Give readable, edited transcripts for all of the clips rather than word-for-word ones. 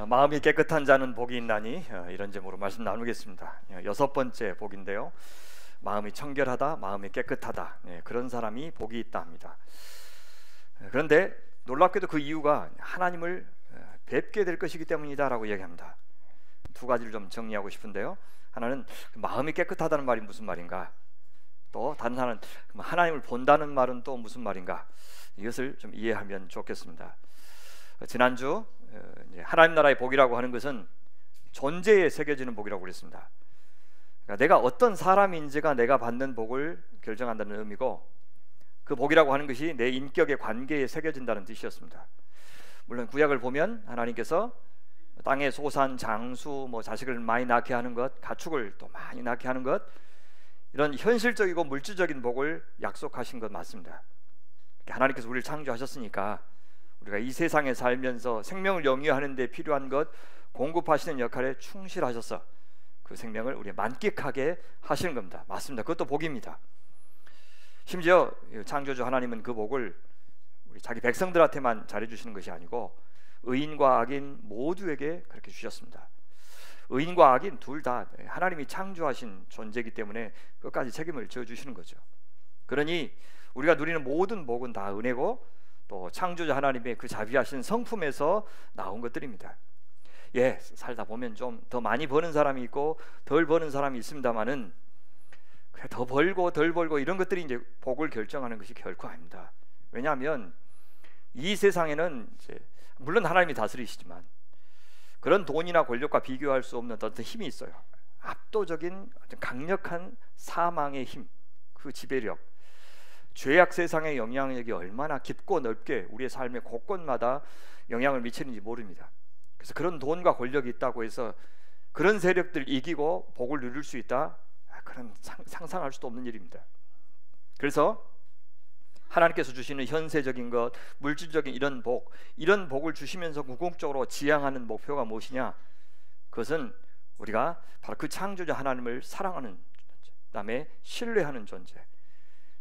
마음이 깨끗한 자는 복이 있나니 이런 제목으로 말씀 나누겠습니다. 6번째 복인데요, 마음이 청결하다, 마음이 깨끗하다, 그런 사람이 복이 있다 합니다. 그런데 놀랍게도 그 이유가 하나님을 뵙게 될 것이기 때문이다 라고 이야기합니다. 두 가지를 좀 정리하고 싶은데요, 하나는 마음이 깨끗하다는 말이 무슨 말인가, 또 다른 하나는 하나님을 본다는 말은 또 무슨 말인가, 이것을 좀 이해하면 좋겠습니다. 지난주 하나님 나라의 복이라고 하는 것은 존재에 새겨지는 복이라고 그랬습니다. 그러니까 내가 어떤 사람인지가 내가 받는 복을 결정한다는 의미고, 그 복이라고 하는 것이 내 인격의 관계에 새겨진다는 뜻이었습니다. 물론 구약을 보면 하나님께서 땅의 소산, 장수, 자식을 많이 낳게 하는 것, 가축을 또 많이 낳게 하는 것, 이런 현실적이고 물질적인 복을 약속하신 것 맞습니다. 하나님께서 우리를 창조하셨으니까 우리가 이 세상에 살면서 생명을 영위하는 데 필요한 것 공급하시는 역할에 충실하셔서 그 생명을 우리 만끽하게 하시는 겁니다. 맞습니다. 그것도 복입니다. 심지어 창조주 하나님은 그 복을 우리 자기 백성들한테만 잘해주시는 것이 아니고 의인과 악인 모두에게 그렇게 주셨습니다. 의인과 악인 둘 다 하나님이 창조하신 존재이기 때문에 끝까지 책임을 져주시는 거죠. 그러니 우리가 누리는 모든 복은 다 은혜고 또 창조자 하나님의 그 자비하신 성품에서 나온 것들입니다. 살다 보면 좀 더 많이 버는 사람이 있고 덜 버는 사람이 있습니다만은 더 벌고 덜 벌고 이런 것들이 이제 복을 결정하는 것이 결코 아닙니다. 왜냐하면 이 세상에는 물론 하나님이 다스리시지만 그런 돈이나 권력과 비교할 수 없는 어떤 힘이 있어요. 압도적인 강력한 사망의 힘, 그 지배력, 죄악 세상의 영향력이 얼마나 깊고 넓게 우리의 삶의 곳곳마다 영향을 미치는지 모릅니다. 그래서 그런 돈과 권력이 있다고 해서 그런 세력들 이기고 복을 누릴 수 있다? 그런 상상할 수도 없는 일입니다. 그래서 하나님께서 주시는 현세적인 것, 물질적인 이런 복을 주시면서 궁극적으로 지향하는 목표가 무엇이냐? 그것은 우리가 바로 그 창조자 하나님을 사랑하는 존재, 그다음에 신뢰하는 존재,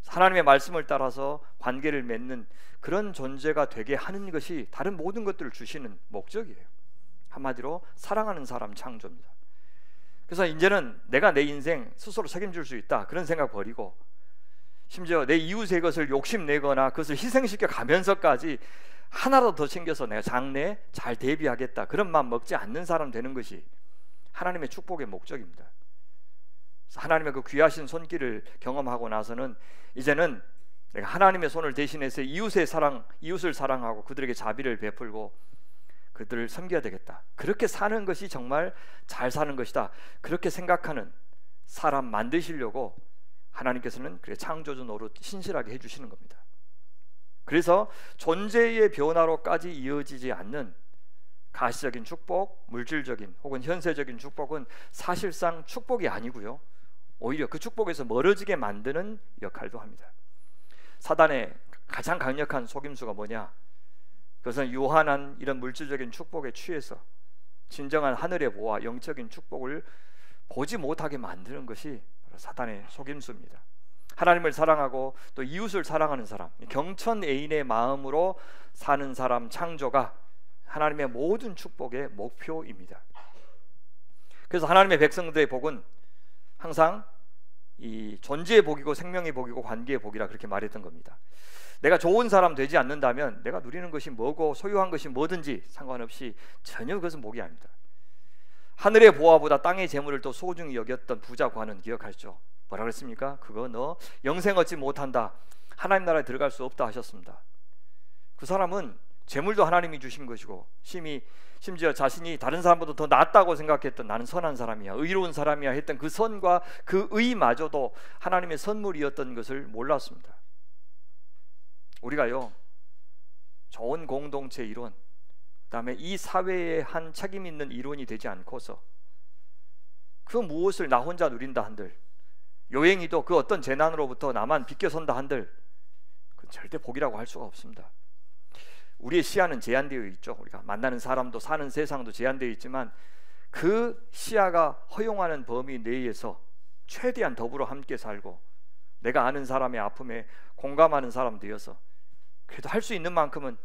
하나님의 말씀을 따라서 관계를 맺는 그런 존재가 되게 하는 것이 다른 모든 것들을 주시는 목적이에요. 한마디로 사랑하는 사람 창조입니다. 그래서 이제는 내가 내 인생 스스로 책임질 수 있다, 그런 생각 버리고 심지어 내 이웃의 것을 욕심내거나 그것을 희생시켜 가면서까지 하나라도 더 챙겨서 내가 장래에 잘 대비하겠다, 그런 마음 먹지 않는 사람 되는 것이 하나님의 축복의 목적입니다. 하나님의 그 귀하신 손길을 경험하고 나서는 이제는 내가 하나님의 손을 대신해서 이웃을 사랑하고 그들에게 자비를 베풀고 그들을 섬겨야 되겠다, 그렇게 사는 것이 정말 잘 사는 것이다, 그렇게 생각하는 사람 만드시려고 하나님께서는 창조주 노릇 신실하게 해주시는 겁니다. 그래서 존재의 변화로까지 이어지지 않는 가시적인 축복, 물질적인 혹은 현세적인 축복은 사실상 축복이 아니고요, 오히려 그 축복에서 멀어지게 만드는 역할도 합니다. 사단의 가장 강력한 속임수가 뭐냐? 그것은 유한한 이런 물질적인 축복에 취해서 진정한 하늘의 보화, 영적인 축복을 보지 못하게 만드는 것이 바로 사단의 속임수입니다. 하나님을 사랑하고 또 이웃을 사랑하는 사람, 경천 애인의 마음으로 사는 사람 창조가 하나님의 모든 축복의 목표입니다. 그래서 하나님의 백성들의 복은 항상 이 존재의 복이고 생명의 복이고 관계의 복이라 그렇게 말했던 겁니다. 내가 좋은 사람 되지 않는다면 내가 누리는 것이 뭐고 소유한 것이 뭐든지 상관없이 전혀 그것은 복이 아닙니다. 하늘의 보화보다 땅의 재물을 더 소중히 여겼던 부자 관은 기억하시죠? 뭐라 그랬습니까? 그거 너 영생 얻지 못한다, 하나님 나라에 들어갈 수 없다 하셨습니다. 그 사람은 재물도 하나님이 주신 것이고 심지어 자신이 다른 사람보다 더 낫다고 생각했던, 나는 선한 사람이야, 의로운 사람이야 했던 그 선과 그 의마저도 하나님의 선물이었던 것을 몰랐습니다. 우리가요, 좋은 공동체 이론, 그다음에 이 사회의 한 책임 있는 이론이 되지 않고서 그 무엇을 나 혼자 누린다 한들, 요행이도 그 어떤 재난으로부터 나만 비껴선다 한들, 그건 절대 복이라고 할 수가 없습니다. 우리의 시야는 제한되어 있죠. 우리가 만나는 사람도 사는 세상도 제한되어 있지만 그 시야가 허용하는 범위 내에서 최대한 더불어 함께 살고 내가 아는 사람의 아픔에 공감하는 사람 되어서 그래도 할 수 있는 만큼은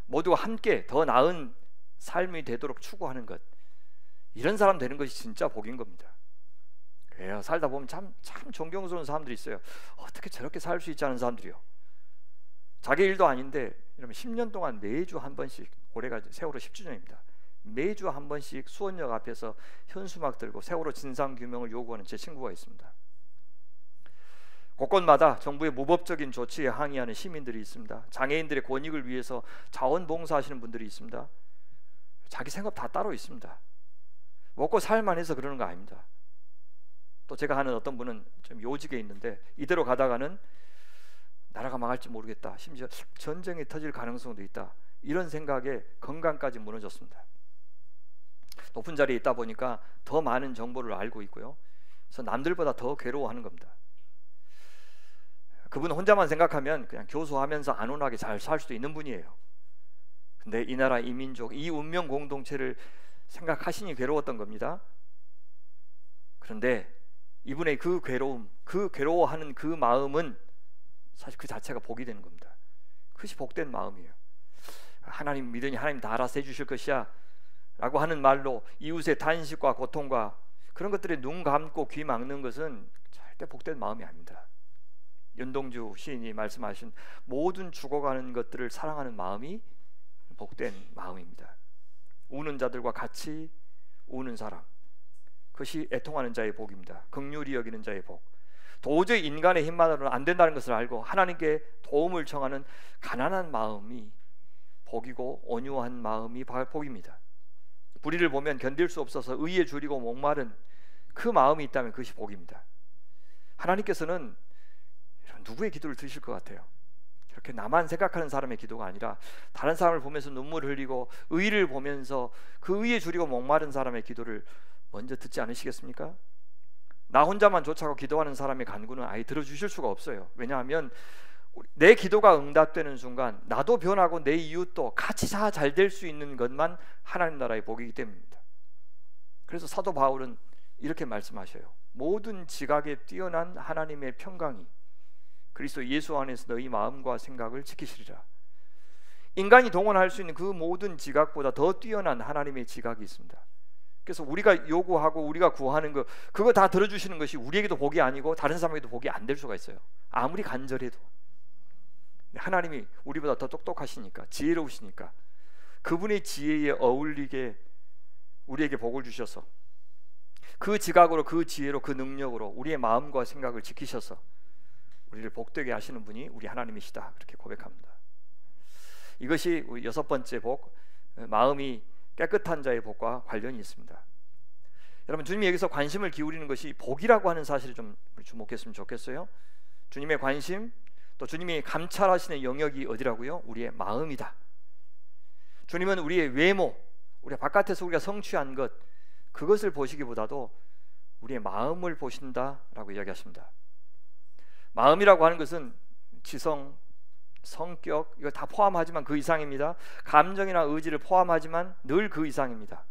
모두가 함께 더 나은 삶이 되도록 추구하는 것, 이런 사람 되는 것이 진짜 복인 겁니다. 그래요. 살다 보면 참 존경스러운 사람들이 있어요. 어떻게 저렇게 살 수 있지 않은 사람들이요. 자기 일도 아닌데 이러면 10년 동안 매주 한 번씩, 올해가 세월호 10주년입니다. 매주 한 번씩 수원역 앞에서 현수막 들고 세월호 진상규명을 요구하는 제 친구가 있습니다. 곳곳마다 정부의 무법적인 조치에 항의하는 시민들이 있습니다. 장애인들의 권익을 위해서 자원봉사하시는 분들이 있습니다. 자기 생업 다 따로 있습니다. 먹고 살만 해서 그러는 거 아닙니다. 또 제가 아는 어떤 분은 좀 요직에 있는데 이대로 가다가는 나라가 망할지 모르겠다, 심지어 전쟁이 터질 가능성도 있다, 이런 생각에 건강까지 무너졌습니다. 높은 자리에 있다 보니까 더 많은 정보를 알고 있고요, 그래서 남들보다 더 괴로워하는 겁니다. 그분은 혼자만 생각하면 그냥 교수하면서 안온하게 잘 살 수도 있는 분이에요. 근데 이 나라, 이 민족, 이 운명 공동체를 생각하시니 괴로웠던 겁니다. 그런데 이분의 그 괴로움, 그 괴로워하는 그 마음은 사실 그 자체가 복이 되는 겁니다. 그것이 복된 마음이에요. 하나님 믿으니 하나님 다 알아서 해주실 것이야 라고 하는 말로 이웃의 탄식과 고통과 그런 것들에 눈 감고 귀 막는 것은 절대 복된 마음이 아닙니다. 윤동주 시인이 말씀하신 모든 죽어가는 것들을 사랑하는 마음이 복된 마음입니다. 우는 자들과 같이 우는 사람, 그것이 애통하는 자의 복입니다. 긍휼히 여기는 자의 복. 도저히 인간의 힘만으로는 안 된다는 것을 알고 하나님께 도움을 청하는 가난한 마음이 복이고 온유한 마음이 복입니다. 불의를 보면 견딜 수 없어서 의에 줄이고 목마른 그 마음이 있다면 그것이 복입니다. 하나님께서는 누구의 기도를 들으실 것 같아요? 그렇게 나만 생각하는 사람의 기도가 아니라 다른 사람을 보면서 눈물을 흘리고 의를 보면서 그 의에 줄이고 목마른 사람의 기도를 먼저 듣지 않으시겠습니까? 나 혼자만 쫓아가고 기도하는 사람의 간구는 아예 들어주실 수가 없어요. 왜냐하면 내 기도가 응답되는 순간 나도 변하고 내 이웃도 같이 다 잘 될 수 있는 것만 하나님 나라의 복이기 때문입니다. 그래서 사도 바울은 이렇게 말씀하셔요. 모든 지각에 뛰어난 하나님의 평강이 그리스도 예수 안에서 너희 마음과 생각을 지키시리라. 인간이 동원할 수 있는 그 모든 지각보다 더 뛰어난 하나님의 지각이 있습니다. 그래서 우리가 요구하고 우리가 구하는 거, 그거 다 들어주시는 것이 우리에게도 복이 아니고 다른 사람에게도 복이 안 될 수가 있어요. 아무리 간절해도. 하나님이 우리보다 더 똑똑하시니까, 지혜로우시니까 그분의 지혜에 어울리게 우리에게 복을 주셔서 그 지각으로, 그 지혜로, 그 능력으로 우리의 마음과 생각을 지키셔서 우리를 복되게 하시는 분이 우리 하나님이시다, 그렇게 고백합니다. 이것이 우리 여섯 번째 복, 마음이 깨끗한 자의 복과 관련이 있습니다. 여러분, 주님이 여기서 관심을 기울이는 것이 복이라고 하는 사실을 좀 주목했으면 좋겠어요. 주님의 관심, 또 주님이 감찰하시는 영역이 어디라고요? 우리의 마음이다. 주님은 우리의 외모, 우리 바깥에서 우리가 성취한 것, 그것을 보시기보다도 우리의 마음을 보신다라고 이야기하십니다. 마음이라고 하는 것은 지성, 성격, 이거 다 포함하지만 그 이상입니다. 감정이나 의지를 포함하지만 늘 그 이상입니다.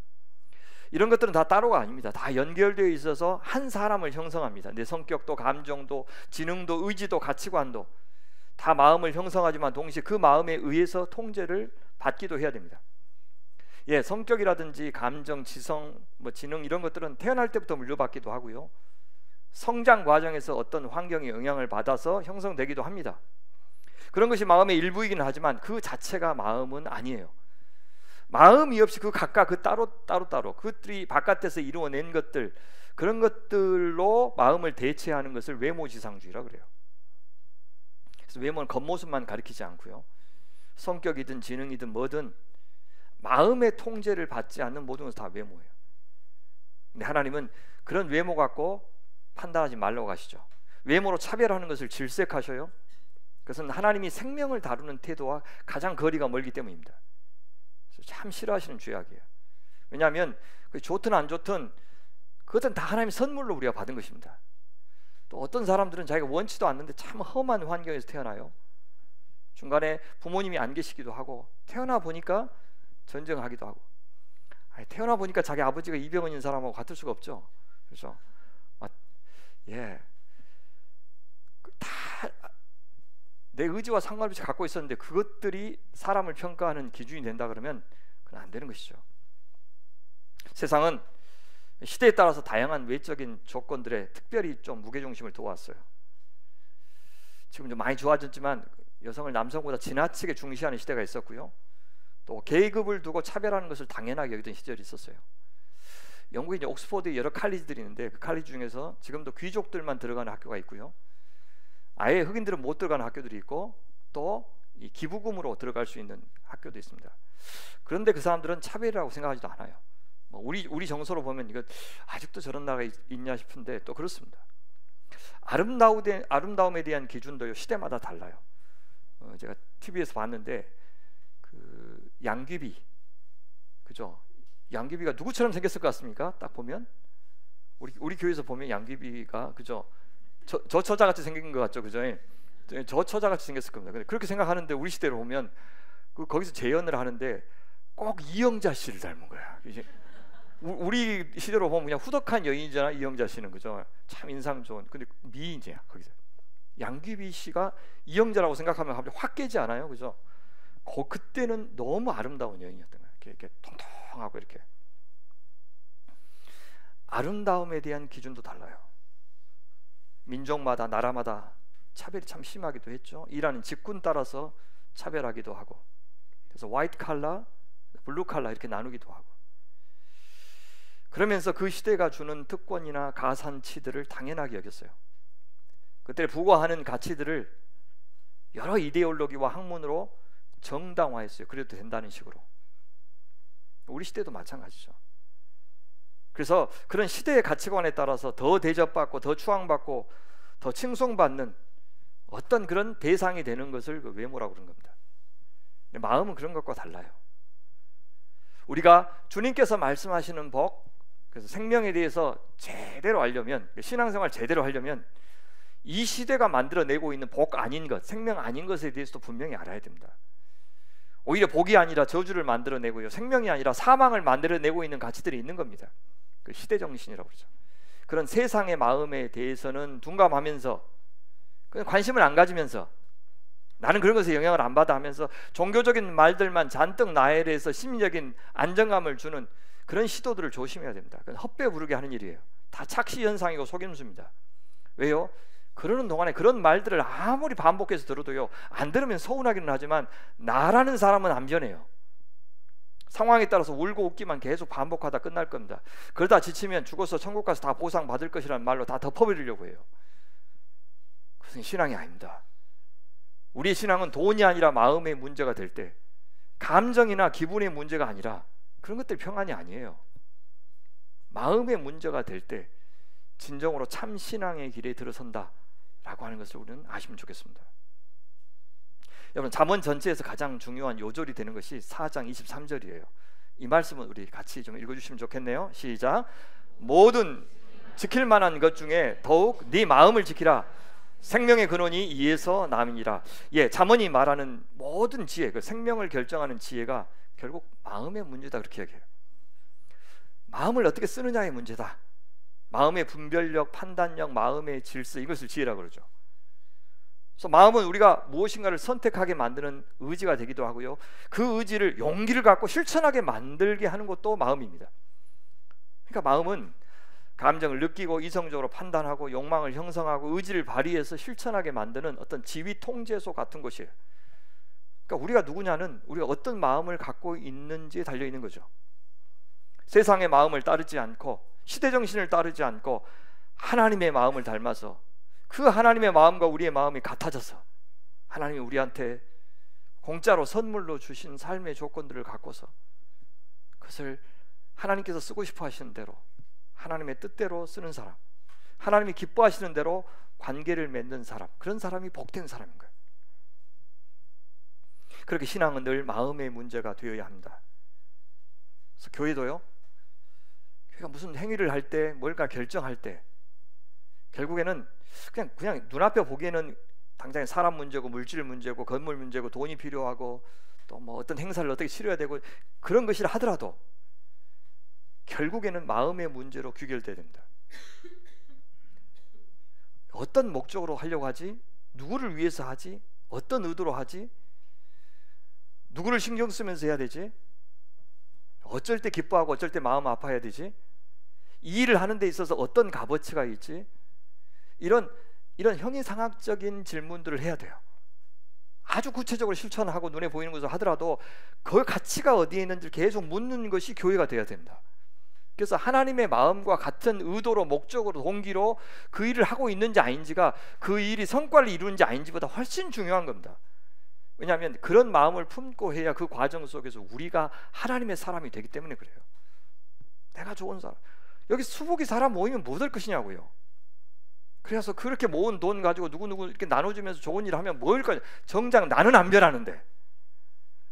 이런 것들은 다 따로가 아닙니다. 다 연결되어 있어서 한 사람을 형성합니다. 내 성격도, 감정도, 지능도, 의지도, 가치관도 다 마음을 형성하지만 동시에 그 마음에 의해서 통제를 받기도 해야 됩니다. 성격이라든지 감정, 지성, 지능, 이런 것들은 태어날 때부터 물려받기도 하고요, 성장 과정에서 어떤 환경의 영향을 받아서 형성되기도 합니다. 그런 것이 마음의 일부이기는 하지만 그 자체가 마음은 아니에요. 마음이 없이 그 각각 그 따로 그것들이 바깥에서 이루어낸 것들, 그런 것들로 마음을 대체하는 것을 외모지상주의라 그래요. 그래서 외모는 겉모습만 가리키지 않고요, 성격이든 지능이든 뭐든 마음의 통제를 받지 않는 모든 것은 다 외모예요. 근데 하나님은 그런 외모 갖고 판단하지 말라고 하시죠. 외모로 차별하는 것을 질색하셔요. 그것은 하나님이 생명을 다루는 태도와 가장 거리가 멀기 때문입니다. 참 싫어하시는 죄악이에요. 왜냐하면 좋든 안 좋든 그것은 다 하나님의 선물로 우리가 받은 것입니다. 또 어떤 사람들은 자기가 원치도 않는데 참 험한 환경에서 태어나요. 중간에 부모님이 안 계시기도 하고, 태어나 보니까 전쟁하기도 하고, 태어나 보니까 자기 아버지가 이병헌인 사람하고 같을 수가 없죠. 그래서 다 내 의지와 상관없이 갖고 있었는데 그것들이 사람을 평가하는 기준이 된다 그러면 안 되는 것이죠. 세상은 시대에 따라서 다양한 외적인 조건들에 특별히 좀 무게중심을 두어왔어요. 지금 좀 많이 좋아졌지만 여성을 남성보다 지나치게 중시하는 시대가 있었고요. 또 계급을 두고 차별하는 것을 당연하게 여기던 시절이 있었어요. 영국에 이제 옥스퍼드에 여러 칼리지들이 있는데 그 칼리지 중에서 지금도 귀족들만 들어가는 학교가 있고요. 아예 흑인들은 못 들어가는 학교들이 있고 또 이 기부금으로 들어갈 수 있는 학교도 있습니다. 그런데 그 사람들은 차별이라고 생각하지도 않아요. 뭐 우리 정서로 보면 이거 아직도 저런 나라가 있냐 싶은데 또 그렇습니다. 아름다움에 대한 기준도 시대마다 달라요. 제가 TV에서 봤는데 그 양귀비, 그죠? 양귀비가 누구처럼 생겼을 것 같습니까? 딱 보면 우리 교회에서 보면 양귀비가 그죠? 저 처자같이 생긴 것 같죠, 그죠? 저 처자같이 생겼을 겁니다. 근데 그렇게 생각하는데 우리 시대로 보면 거기서 재연을 하는데 꼭 이영자 씨를 닮은 거야. 이제 우리 시대로 보면 그냥 후덕한 여인이잖아, 이영자 씨는, 그죠? 참 인상 좋은. 근데 미인이야 거기서. 양귀비 씨가 이영자라고 생각하면 갑자기 확 깨지 않아요, 그죠? 그때는 너무 아름다운 여인이었던 거예요. 이렇게 통통하고 이렇게. 아름다움에 대한 기준도 달라요. 민족마다 나라마다 차별이 참 심하기도 했죠. 일하는 직군 따라서 차별하기도 하고. 그래서 화이트 칼라, 블루 칼라 이렇게 나누기도 하고. 그러면서 그 시대가 주는 특권이나 가산치들을 당연하게 여겼어요. 그때 부과하는 가치들을 여러 이데올로기와 학문으로 정당화했어요. 그래도 된다는 식으로. 우리 시대도 마찬가지죠. 그래서 그런 시대의 가치관에 따라서 더 대접받고 더 추앙받고 더 칭송받는 어떤 그런 대상이 되는 것을 그 외모라고 그런 겁니다. 마음은 그런 것과 달라요. 우리가 주님께서 말씀하시는 복, 그래서 생명에 대해서 제대로 알려면, 신앙생활 제대로 하려면 이 시대가 만들어내고 있는 복 아닌 것, 생명 아닌 것에 대해서도 분명히 알아야 됩니다. 오히려 복이 아니라 저주를 만들어내고요, 생명이 아니라 사망을 만들어내고 있는 가치들이 있는 겁니다. 그 시대 정신이라고 그러죠. 그런 세상의 마음에 대해서는 둔감하면서 그냥 관심을 안 가지면서 나는 그런 것에 영향을 안 받아 하면서 종교적인 말들만 잔뜩 나에 대해서 심리적인 안정감을 주는 그런 시도들을 조심해야 됩니다. 그건 헛배 부르게 하는 일이에요. 다 착시현상이고 속임수입니다. 왜요? 그러는 동안에 그런 말들을 아무리 반복해서 들어도요, 안 들으면 서운하기는 하지만 나라는 사람은 안 변해요. 상황에 따라서 울고 웃기만 계속 반복하다 끝날 겁니다. 그러다 지치면 죽어서 천국 가서 다 보상받을 것이라는 말로 다 덮어버리려고 해요. 그것은 신앙이 아닙니다. 우리의 신앙은 돈이 아니라 마음의 문제가 될 때, 감정이나 기분의 문제가 아니라 그런 것들이 평안이 아니에요. 마음의 문제가 될 때 진정으로 참 신앙의 길에 들어선다라고 하는 것을 우리는 아시면 좋겠습니다. 여러분, 잠언 전체에서 가장 중요한 요절이 되는 것이 4장 23절이에요. 이 말씀은 우리 같이 좀 읽어주시면 좋겠네요. 시작. 모든 지킬 만한 것 중에 더욱 네 마음을 지키라. 생명의 근원이 이에서 남이니라. 예, 잠언이 말하는 모든 지혜, 그 생명을 결정하는 지혜가 결국 마음의 문제다, 그렇게 얘기해요. 마음을 어떻게 쓰느냐의 문제다. 마음의 분별력, 판단력, 마음의 질서, 이것을 지혜라고 그러죠. 그래서 마음은 우리가 무엇인가를 선택하게 만드는 의지가 되기도 하고요, 그 의지를 용기를 갖고 실천하게 만들게 하는 것도 마음입니다. 그러니까 마음은 감정을 느끼고 이성적으로 판단하고 욕망을 형성하고 의지를 발휘해서 실천하게 만드는 어떤 지휘 통제소 같은 것이에요. 그러니까 우리가 누구냐는 우리가 어떤 마음을 갖고 있는지에 달려 있는 거죠. 세상의 마음을 따르지 않고 시대 정신을 따르지 않고 하나님의 마음을 닮아서 그 하나님의 마음과 우리의 마음이 같아져서 하나님이 우리한테 공짜로 선물로 주신 삶의 조건들을 갖고서 그것을 하나님께서 쓰고 싶어 하시는 대로 하나님의 뜻대로 쓰는 사람, 하나님이 기뻐하시는 대로 관계를 맺는 사람, 그런 사람이 복된 사람인 거예요. 그렇게 신앙은 늘 마음의 문제가 되어야 합니다. 그래서 교회도요, 교회가 무슨 행위를 할 때, 뭘까 결정할 때 결국에는 그냥 눈앞에 보기에는 당장에 사람 문제고 물질 문제고 건물 문제고 돈이 필요하고 또 뭐 어떤 행사를 어떻게 치러야 되고 그런 것이라 하더라도 결국에는 마음의 문제로 귀결돼야 됩니다. 어떤 목적으로 하려고 하지? 누구를 위해서 하지? 어떤 의도로 하지? 누구를 신경 쓰면서 해야 되지? 어쩔 때 기뻐하고 어쩔 때 마음 아파해야 되지? 이 일을 하는 데 있어서 어떤 값어치가 있지? 이런 형이상학적인 질문들을 해야 돼요. 아주 구체적으로 실천하고 눈에 보이는 것을 하더라도 그 가치가 어디에 있는지 계속 묻는 것이 교회가 되어야 됩니다. 그래서 하나님의 마음과 같은 의도로, 목적으로, 동기로 그 일을 하고 있는지 아닌지가 그 일이 성과를 이루는지 아닌지보다 훨씬 중요한 겁니다. 왜냐하면 그런 마음을 품고 해야 그 과정 속에서 우리가 하나님의 사람이 되기 때문에 그래요. 내가 좋은 사람, 여기 수복이 사람 모이면 뭐 될 것이냐고요. 그래서 그렇게 모은 돈 가지고 누구누구 이렇게 나눠주면서 좋은 일을 하면 뭐일 거냐. 정작 나는 안 변하는데,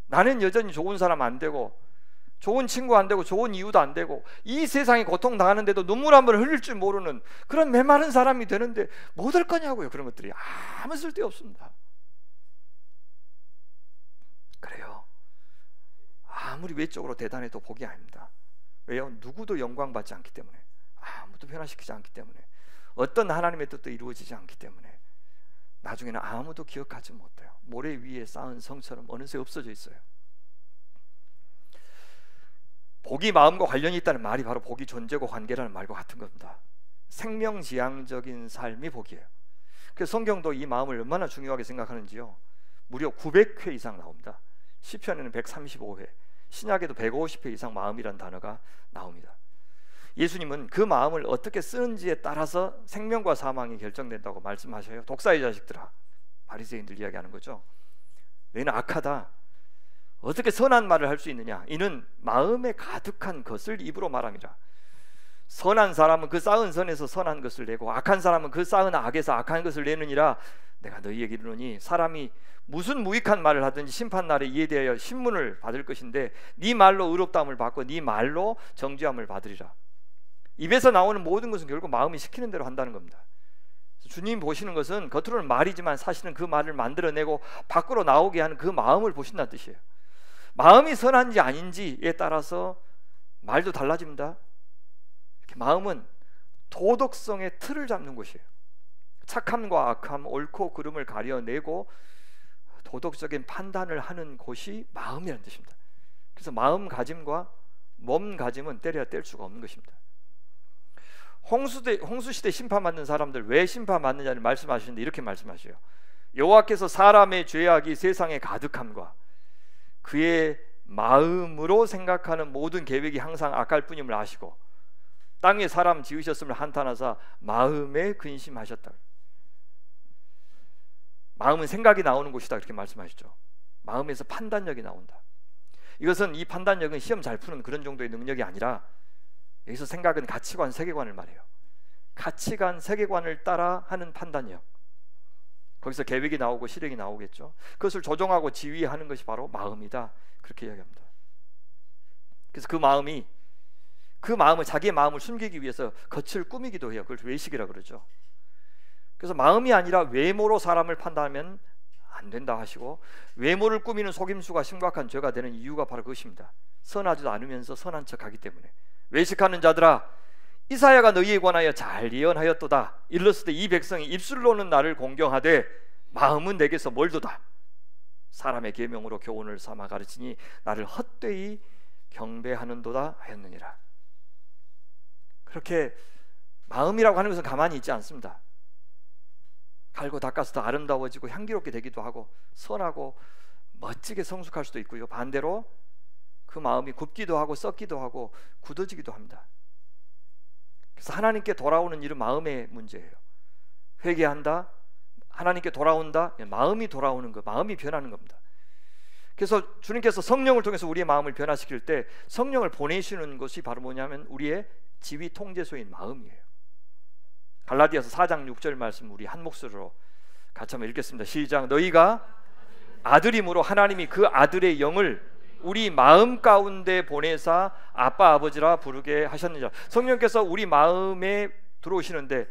나는 여전히 좋은 사람 안 되고, 좋은 친구 안 되고, 좋은 이유도 안 되고, 이 세상에 고통당하는데도 눈물 한 번 흘릴 줄 모르는 그런 메마른 사람이 되는데 뭐 될 거냐고요. 그런 것들이 아무 쓸데없습니다. 그래요. 아무리 외적으로 대단해도 복이 아닙니다. 왜요? 누구도 영광받지 않기 때문에, 아무도 변화시키지 않기 때문에, 어떤 하나님의 뜻도 이루어지지 않기 때문에 나중에는 아무도 기억하지 못해요. 모래 위에 쌓은 성처럼 어느새 없어져 있어요. 복이 마음과 관련이 있다는 말이 바로 복이 존재고 관계라는 말과 같은 겁니다. 생명지향적인 삶이 복이에요. 그래서 성경도 이 마음을 얼마나 중요하게 생각하는지요, 무려 900회 이상 나옵니다. 시편에는 135회, 신약에도 150회 이상 마음이란 단어가 나옵니다. 예수님은 그 마음을 어떻게 쓰는지에 따라서 생명과 사망이 결정된다고 말씀하셔요. 독사의 자식들아, 바리새인들 이야기하는 거죠. 너희는 악하다. 어떻게 선한 말을 할 수 있느냐? 이는 마음에 가득한 것을 입으로 말함이라. 선한 사람은 그 쌓은 선에서 선한 것을 내고, 악한 사람은 그 쌓은 악에서 악한 것을 내느니라. 내가 너희에게 이르노니 사람이 무슨 무익한 말을 하든지 심판날에 이에 대하여 신문을 받을 것인데, 네 말로 의롭다함을 받고 네 말로 정죄함을 받으리라. 입에서 나오는 모든 것은 결국 마음이 시키는 대로 한다는 겁니다. 주님 보시는 것은 겉으로는 말이지만 사실은 그 말을 만들어내고 밖으로 나오게 하는 그 마음을 보신다는 뜻이에요. 마음이 선한지 아닌지에 따라서 말도 달라집니다. 이렇게 마음은 도덕성의 틀을 잡는 곳이에요. 착함과 악함, 옳고 그름을 가려내고 도덕적인 판단을 하는 곳이 마음이라는 뜻입니다. 그래서 마음가짐과 몸가짐은 때려야 뗄 수가 없는 것입니다. 홍수시대 심판받는 사람들 왜 심판받느냐를 말씀하시는데 이렇게 말씀하셔요. 여호와께서 사람의 죄악이 세상에 가득함과 그의 마음으로 생각하는 모든 계획이 항상 악할 뿐임을 아시고 땅에 사람 지으셨음을 한탄하사 마음에 근심하셨다. 마음은 생각이 나오는 곳이다, 그렇게 말씀하시죠. 마음에서 판단력이 나온다. 이것은, 이 판단력은 시험 잘 푸는 그런 정도의 능력이 아니라, 여기서 생각은 가치관, 세계관을 말해요. 가치관, 세계관을 따라 하는 판단력, 거기서 계획이 나오고 실행이 나오겠죠. 그것을 조정하고 지휘하는 것이 바로 마음이다, 그렇게 이야기합니다. 그래서 그 마음을, 자기의 마음을 숨기기 위해서 겉을 꾸미기도 해요. 그걸 외식이라 그러죠. 그래서 마음이 아니라 외모로 사람을 판단하면 안 된다 하시고, 외모를 꾸미는 속임수가 심각한 죄가 되는 이유가 바로 그것입니다. 선하지도 않으면서 선한 척하기 때문에. 외식하는 자들아, 이사야가 너희에 관하여 잘 예언하였도다. 일렀을 때 이 백성이 입술로는 나를 공경하되 마음은 내게서 멀도다. 사람의 계명으로 교훈을 삼아 가르치니 나를 헛되이 경배하는도다 하였느니라. 그렇게 마음이라고 하는 것은 가만히 있지 않습니다. 갈고 닦아서 더 아름다워지고 향기롭게 되기도 하고 선하고 멋지게 성숙할 수도 있고요, 반대로 그 마음이 굽기도 하고 썩기도 하고 굳어지기도 합니다. 그래서 하나님께 돌아오는 일은 마음의 문제예요. 회개한다, 하나님께 돌아온다, 마음이 돌아오는 것, 마음이 변하는 겁니다. 그래서 주님께서 성령을 통해서 우리의 마음을 변화시킬 때 성령을 보내시는 것이 바로 뭐냐면 우리의 지휘 통제소인 마음이에요. 갈라디아서 4장 6절 말씀 우리 한 목소리로 같이 한번 읽겠습니다. 시작. 너희가 아들임으로 하나님이 그 아들의 영을 우리 마음 가운데 보내사 아빠 아버지라 부르게 하셨느니라. 성령께서 우리 마음에 들어오시는데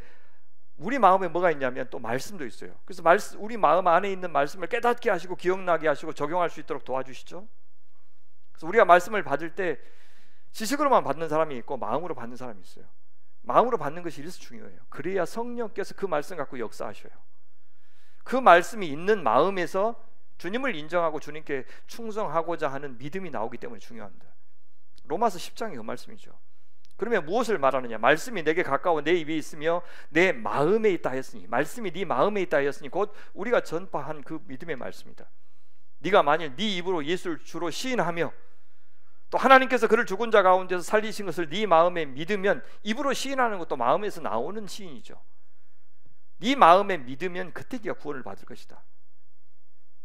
우리 마음에 뭐가 있냐면 또 말씀도 있어요. 그래서 우리 마음 안에 있는 말씀을 깨닫게 하시고 기억나게 하시고 적용할 수 있도록 도와주시죠. 그래서 우리가 말씀을 받을 때 지식으로만 받는 사람이 있고 마음으로 받는 사람이 있어요. 마음으로 받는 것이 이래서 중요해요. 그래야 성령께서 그 말씀 갖고 역사하셔요. 그 말씀이 있는 마음에서 주님을 인정하고 주님께 충성하고자 하는 믿음이 나오기 때문에 중요합니다. 로마서 10장이 그 말씀이죠. 그러면 무엇을 말하느냐? 말씀이 내게 가까워 내 입에 있으며 내 마음에 있다 했으니, 말씀이 네 마음에 있다 했으니 곧 우리가 전파한 그 믿음의 말씀이다. 네가 만일 네 입으로 예수를 주로 시인하며 또 하나님께서 그를 죽은 자 가운데서 살리신 것을 네 마음에 믿으면, 입으로 시인하는 것도 마음에서 나오는 시인이죠. 네 마음에 믿으면 그때 네가 구원을 받을 것이다.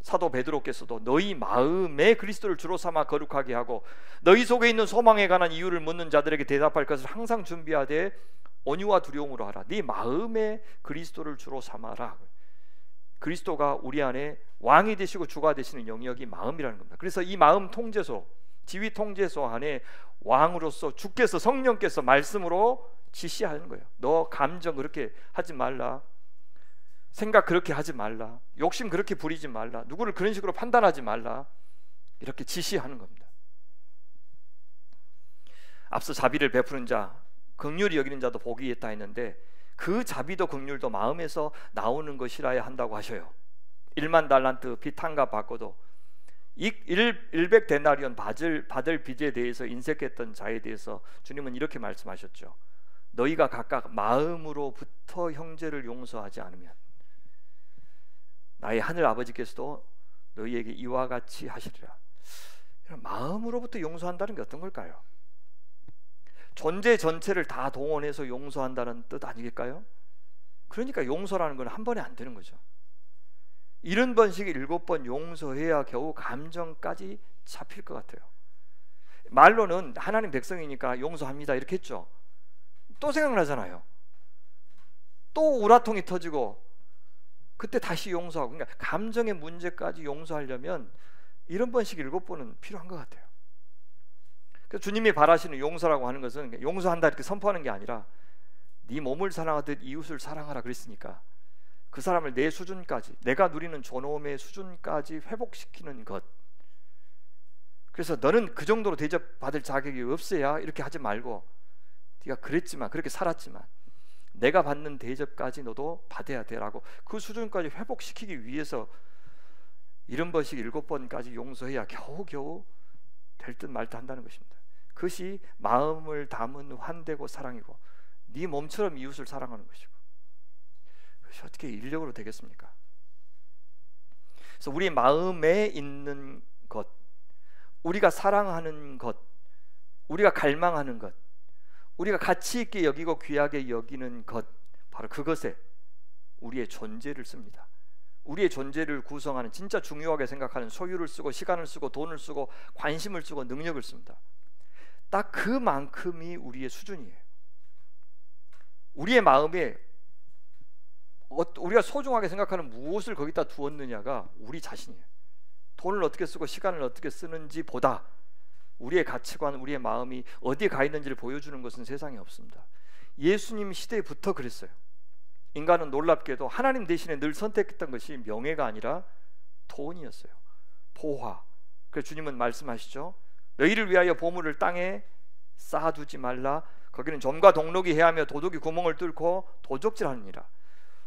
사도 베드로께서도 너희 마음에 그리스도를 주로 삼아 거룩하게 하고 너희 속에 있는 소망에 관한 이유를 묻는 자들에게 대답할 것을 항상 준비하되 온유와 두려움으로 하라. 네 마음에 그리스도를 주로 삼아라. 그리스도가 우리 안에 왕이 되시고 주가 되시는 영역이 마음이라는 겁니다. 그래서 이 마음 통제소, 지휘 통제소 안에 왕으로서 주께서, 성령께서 말씀으로 지시하는 거예요. 너 감정 그렇게 하지 말라, 생각 그렇게 하지 말라, 욕심 그렇게 부리지 말라, 누구를 그런 식으로 판단하지 말라, 이렇게 지시하는 겁니다. 앞서 자비를 베푸는 자, 긍휼히 여기는 자도 복이 있다 했는데 그 자비도 긍휼도 마음에서 나오는 것이라야 한다고 하셔요. 1만 달란트 빚 한 값 받고도 100데나리온 받을 빚에 대해서 인색했던 자에 대해서 주님은 이렇게 말씀하셨죠. 너희가 각각 마음으로부터 형제를 용서하지 않으면 나의 하늘 아버지께서도 너희에게 이와 같이 하시리라. 마음으로부터 용서한다는 게 어떤 걸까요? 존재 전체를 다 동원해서 용서한다는 뜻 아니겠까요? 그러니까 용서라는 건 한 번에 안 되는 거죠. 70번씩 7번 용서해야 겨우 감정까지 잡힐 것 같아요. 말로는 하나님 백성이니까 용서합니다 이렇게 했죠. 또 생각나잖아요. 또 우라통이 터지고 그때 다시 용서하고, 그러니까 감정의 문제까지 용서하려면 70번씩 7번은 필요한 것 같아요. 그래서 주님이 바라시는 용서라고 하는 것은 용서한다 이렇게 선포하는 게 아니라 네 몸을 사랑하듯 이웃을 사랑하라 그랬으니까 그 사람을 내 수준까지, 내가 누리는 존엄의 수준까지 회복시키는 것. 그래서 너는 그 정도로 대접받을 자격이 없어야 이렇게 하지 말고, 네가 그랬지만, 그렇게 살았지만 내가 받는 대접까지 너도 받아야 되라고, 그 수준까지 회복시키기 위해서 70번씩 7번까지 용서해야 겨우겨우 될 듯 말 듯 한다는 것입니다. 그것이 마음을 담은 환대고 사랑이고 네 몸처럼 이웃을 사랑하는 것이고, 그것이 어떻게 인력으로 되겠습니까? 그래서 우리 마음에 있는 것, 우리가 사랑하는 것, 우리가 갈망하는 것, 우리가 가치 있게 여기고 귀하게 여기는 것, 바로 그것에 우리의 존재를 씁니다. 우리의 존재를 구성하는, 진짜 중요하게 생각하는 소유를 쓰고 시간을 쓰고 돈을 쓰고 관심을 쓰고 능력을 씁니다. 딱 그만큼이 우리의 수준이에요. 우리의 마음에 우리가 소중하게 생각하는 무엇을 거기다 두었느냐가 우리 자신이에요. 돈을 어떻게 쓰고 시간을 어떻게 쓰는지 보다 우리의 가치관, 우리의 마음이 어디에 가 있는지를 보여주는 것은 세상에 없습니다. 예수님 시대부터 그랬어요. 인간은 놀랍게도 하나님 대신에 늘 선택했던 것이 명예가 아니라 돈이었어요. 보화. 그래서 주님은 말씀하시죠. 너희를 위하여 보물을 땅에 쌓아두지 말라. 거기는 점과 동록이 해하며 도둑이 구멍을 뚫고 도적질하느니라.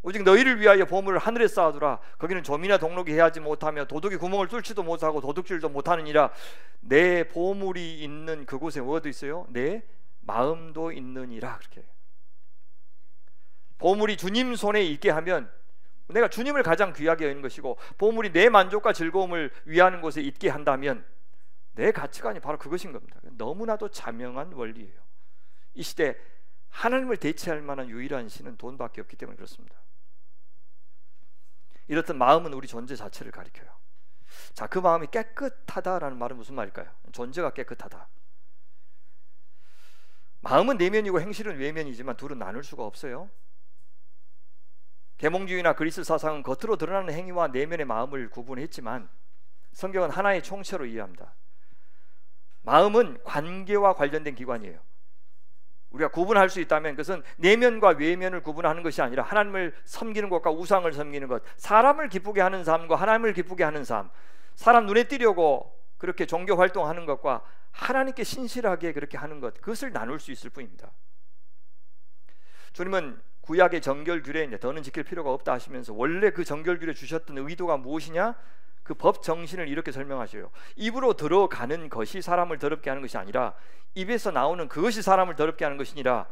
오직 너희를 위하여 보물을 하늘에 쌓아두라. 거기는 점이나 동록이 해하지 못하며 도둑이 구멍을 뚫지도 못하고 도둑질도 못하느니라. 내 보물이 있는 그곳에 뭐도 있어요? 내 마음도 있느니라. 그렇게 보물이 주님 손에 있게 하면 내가 주님을 가장 귀하게 여기는 것이고, 보물이 내 만족과 즐거움을 위하는 곳에 있게 한다면 내 가치관이 바로 그것인 겁니다. 너무나도 자명한 원리예요. 이 시대 하나님을 대체할 만한 유일한 신은 돈밖에 없기 때문에 그렇습니다. 이렇듯 마음은 우리 존재 자체를 가리켜요. 자, 그 마음이 깨끗하다라는 말은 무슨 말일까요? 존재가 깨끗하다. 마음은 내면이고 행실은 외면이지만 둘은 나눌 수가 없어요. 계몽주의나 그리스 사상은 겉으로 드러나는 행위와 내면의 마음을 구분했지만 성경은 하나의 총체로 이해합니다. 마음은 관계와 관련된 기관이에요. 우리가 구분할 수 있다면 그것은 내면과 외면을 구분하는 것이 아니라 하나님을 섬기는 것과 우상을 섬기는 것, 사람을 기쁘게 하는 삶과 하나님을 기쁘게 하는 삶, 사람 눈에 띄려고 그렇게 종교 활동하는 것과 하나님께 신실하게 그렇게 하는 것, 그것을 나눌 수 있을 뿐입니다. 주님은 구약의 정결규례 더는 지킬 필요가 없다 하시면서 원래 그 정결규례 주셨던 의도가 무엇이냐? 그 법 정신을 이렇게 설명하셔요. 입으로 들어가는 것이 사람을 더럽게 하는 것이 아니라 입에서 나오는 그것이 사람을 더럽게 하는 것이니라.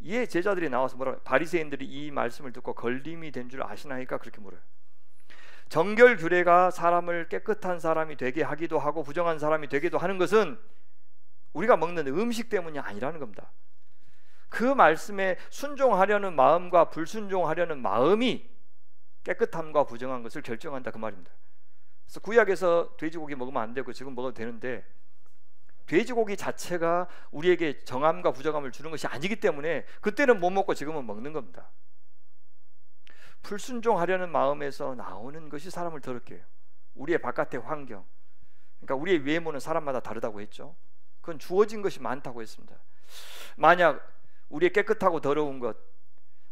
이에 제자들이 나와서 뭐라, 바리새인들이 이 말씀을 듣고 걸림이 된 줄 아시나이까 그렇게 물어요. 정결 규례가 사람을 깨끗한 사람이 되게 하기도 하고 부정한 사람이 되기도 하는 것은 우리가 먹는 음식 때문이 아니라는 겁니다. 그 말씀에 순종하려는 마음과 불순종하려는 마음이 깨끗함과 부정한 것을 결정한다 그 말입니다. 그래서 구약에서 돼지고기 먹으면 안 되고 지금 먹어도 되는데, 돼지고기 자체가 우리에게 정함과 부정함을 주는 것이 아니기 때문에 그때는 못 먹고 지금은 먹는 겁니다. 불순종하려는 마음에서 나오는 것이 사람을 더럽게 해요. 우리의 바깥의 환경, 그러니까 우리의 외모는 사람마다 다르다고 했죠. 그건 주어진 것이 많다고 했습니다. 만약 우리의 깨끗하고 더러운 것,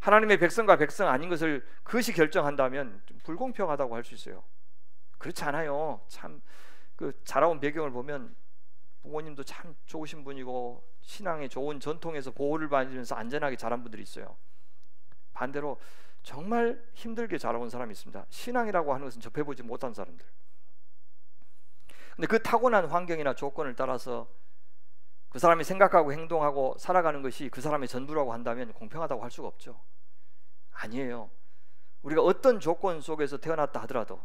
하나님의 백성과 백성 아닌 것을 그것이 결정한다면 좀 불공평하다고 할 수 있어요. 그렇지 않아요. 참 그 자라온 배경을 보면 부모님도 참 좋으신 분이고 신앙의 좋은 전통에서 보호를 받으면서 안전하게 자란 분들이 있어요. 반대로 정말 힘들게 자라온 사람이 있습니다. 신앙이라고 하는 것은 접해보지 못한 사람들. 근데 그 타고난 환경이나 조건을 따라서 그 사람이 생각하고 행동하고 살아가는 것이 그 사람의 전부라고 한다면 공평하다고 할 수가 없죠. 아니에요. 우리가 어떤 조건 속에서 태어났다 하더라도,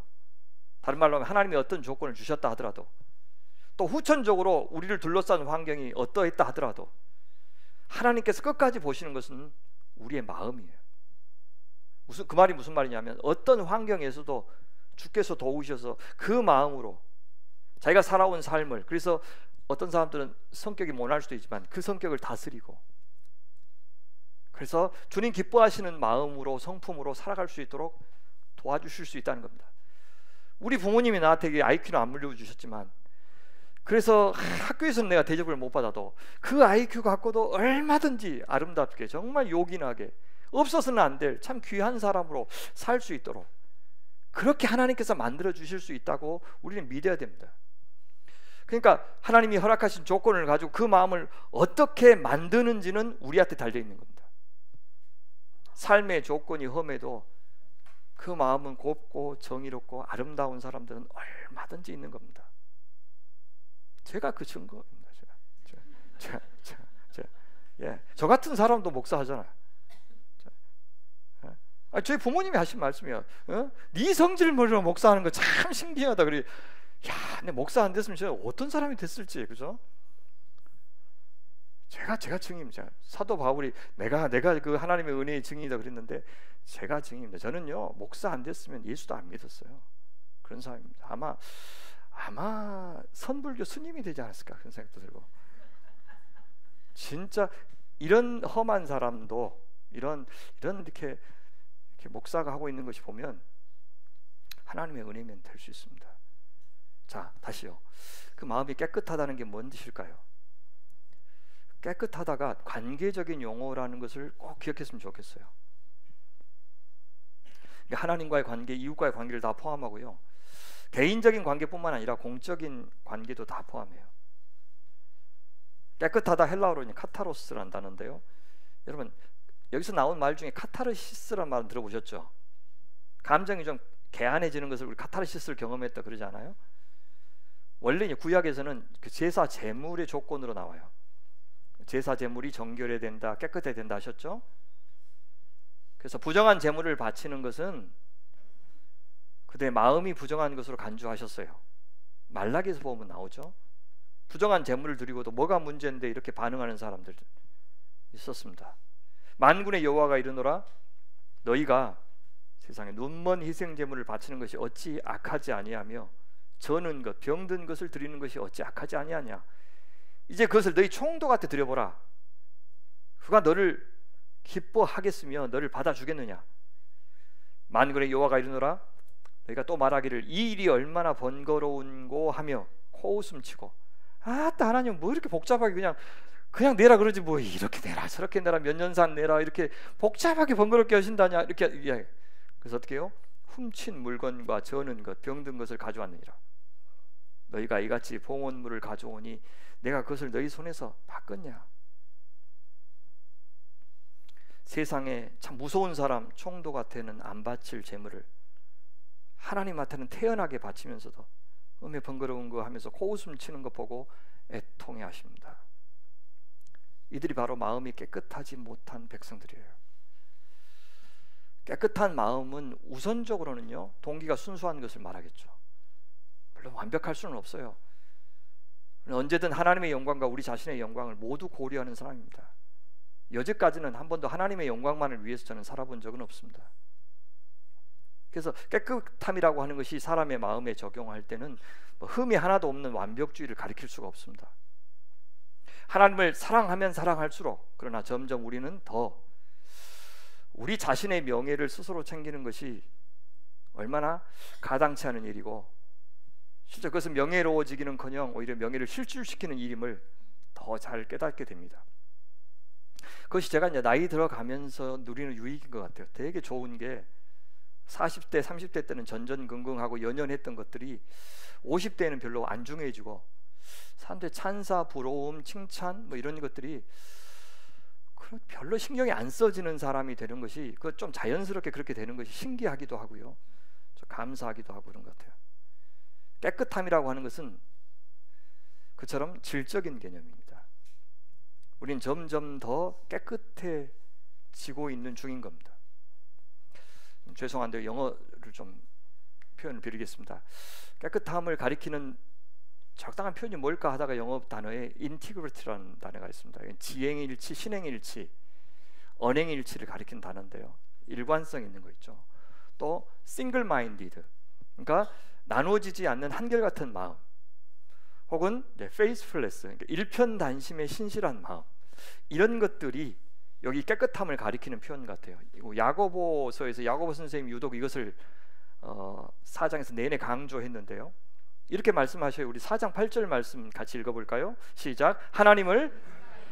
다른 말로 하면 하나님이 어떤 조건을 주셨다 하더라도, 또 후천적으로 우리를 둘러싼 환경이 어떠했다 하더라도 하나님께서 끝까지 보시는 것은 우리의 마음이에요. 그 말이 무슨 말이냐면, 어떤 환경에서도 주께서 도우셔서 그 마음으로 자기가 살아온 삶을, 그래서 어떤 사람들은 성격이 모난 수도 있지만 그 성격을 다스리고, 그래서 주님 기뻐하시는 마음으로, 성품으로 살아갈 수 있도록 도와주실 수 있다는 겁니다. 우리 부모님이 나한테 IQ는 안 물려주셨지만, 그래서 학교에서는 내가 대접을 못 받아도 그 IQ 갖고도 얼마든지 아름답게, 정말 요긴하게, 없어서는 안 될 참 귀한 사람으로 살 수 있도록 그렇게 하나님께서 만들어 주실 수 있다고 우리는 믿어야 됩니다. 그러니까 하나님이 허락하신 조건을 가지고 그 마음을 어떻게 만드는지는 우리한테 달려 있는 겁니다. 삶의 조건이 험해도 그 마음은 곱고 정의롭고 아름다운 사람들은 얼마든지 있는 겁니다. 제가 그 증거입니다. 저 같은 사람도 목사하잖아요. 저희 부모님이 하신 말씀이에요. 네 성질 모르고 목사하는 거 참 신기하다. 그래, 야, 내 목사 안 됐으면 제가 어떤 사람이 됐을지, 그죠? 제가 증인입니다. 사도 바울이 내가 그 하나님의 은혜의 증인이다 그랬는데, 제가 증인입니다. 저는요, 목사 안 됐으면 예수도 안 믿었어요. 그런 사람입니다. 아마 선불교 스님이 되지 않았을까 그런 생각도 들고, 진짜 이런 험한 사람도 이런 이렇게 목사가 하고 있는 것이 보면 하나님의 은혜면 될 수 있습니다. 자, 다시요. 그 마음이 깨끗하다는 게 뭔 뜻일까요? 깨끗하다가 관계적인 용어라는 것을 꼭 기억했으면 좋겠어요. 하나님과의 관계, 이웃과의 관계를 다 포함하고요, 개인적인 관계뿐만 아니라 공적인 관계도 다 포함해요. 깨끗하다 헬라어로 카타로스라는 단어인데요, 여러분 여기서 나온 말 중에 카타르시스라는 말은 들어보셨죠? 감정이 좀 개안해지는 것을 우리 카타르시스를 경험했다 그러지 않아요? 원래 구약에서는 그 제사 제물의 조건으로 나와요. 제사 제물이 정결해야 된다, 깨끗해야 된다 하셨죠? 그래서 부정한 제물을 바치는 것은 그들의 마음이 부정한 것으로 간주하셨어요. 말라기에서 보면 나오죠. 부정한 제물을 드리고도 뭐가 문제인데 이렇게 반응하는 사람들 있었습니다. 만군의 여호와가 이르노라, 너희가 세상에 눈먼 희생 제물을 바치는 것이 어찌 악하지 아니하며 저는 것, 병든 것을 드리는 것이 어찌 악하지 아니하냐. 이제 그것을 너희 총독한테 드려보라. 그가 너를 기뻐하겠으며 너를 받아주겠느냐. 만군의 여호와가 이르노라, 너희가 또 말하기를 이 일이 얼마나 번거로운고 하며 코웃음치고, 아따 하나님 뭐 이렇게 복잡하게 그냥 내라 그러지, 뭐 이렇게 내라 저렇게 내라 몇 년산 내라 이렇게 복잡하게 번거롭게 하신다냐, 이렇게 이야기. 그래서 어떻게 해요? 훔친 물건과 저는 것, 병든 것을 가져왔느니라. 너희가 이같이 봉헌물을 가져오니 내가 그것을 너희 손에서 바꿨냐. 세상에 참 무서운 사람 총독한테는 안 바칠 재물을 하나님한테는 태연하게 바치면서도 음에 번거로운 거 하면서 코웃음 치는 거 보고 애통해 하십니다. 이들이 바로 마음이 깨끗하지 못한 백성들이에요. 깨끗한 마음은 우선적으로는요, 동기가 순수한 것을 말하겠죠. 물론 완벽할 수는 없어요. 언제든 하나님의 영광과 우리 자신의 영광을 모두 고려하는 사람입니다. 여지까지는 한 번도 하나님의 영광만을 위해서 저는 살아본 적은 없습니다. 그래서 깨끗함이라고 하는 것이 사람의 마음에 적용할 때는 흠이 하나도 없는 완벽주의를 가리킬 수가 없습니다. 하나님을 사랑하면 사랑할수록, 그러나 점점 우리는 더 우리 자신의 명예를 스스로 챙기는 것이 얼마나 가당치 않은 일이고, 실제 그것은 명예로워지기는커녕 오히려 명예를 실추시키는 일임을 더 잘 깨닫게 됩니다. 그것이 제가 이제 나이 들어가면서 누리는 유익인 것 같아요. 되게 좋은 게 40대, 30대 때는 전전긍긍하고 연연했던 것들이 50대에는 별로 안 중요해지고, 사람들의 찬사, 부러움, 칭찬 뭐 이런 것들이 별로 신경이 안 써지는 사람이 되는 것이, 그 좀 자연스럽게 그렇게 되는 것이 신기하기도 하고요, 좀 감사하기도 하고 그런 것 같아요. 깨끗함이라고 하는 것은 그처럼 질적인 개념입니다. 우린 점점 더 깨끗해지고 있는 중인 겁니다. 죄송한데 영어를 좀 표현을 드리겠습니다. 깨끗함을 가리키는 적당한 표현이 뭘까 하다가 영어 단어에 integrity라는 단어가 있습니다. 지행일치, 신행일치, 언행일치를 가리키는 단어인데요, 일관성 있는 거 있죠. 또 single-minded, 그러니까 나누어지지 않는 한결같은 마음, 혹은 faithfulness, 그러니까 일편단심의 신실한 마음, 이런 것들이 여기 깨끗함을 가리키는 표현 같아요. 야고보서에서 야고보 선생님 유독 이것을 4장에서 내내 강조했는데요, 이렇게 말씀하셔요. 우리 4장 8절 말씀 같이 읽어볼까요? 시작. 하나님을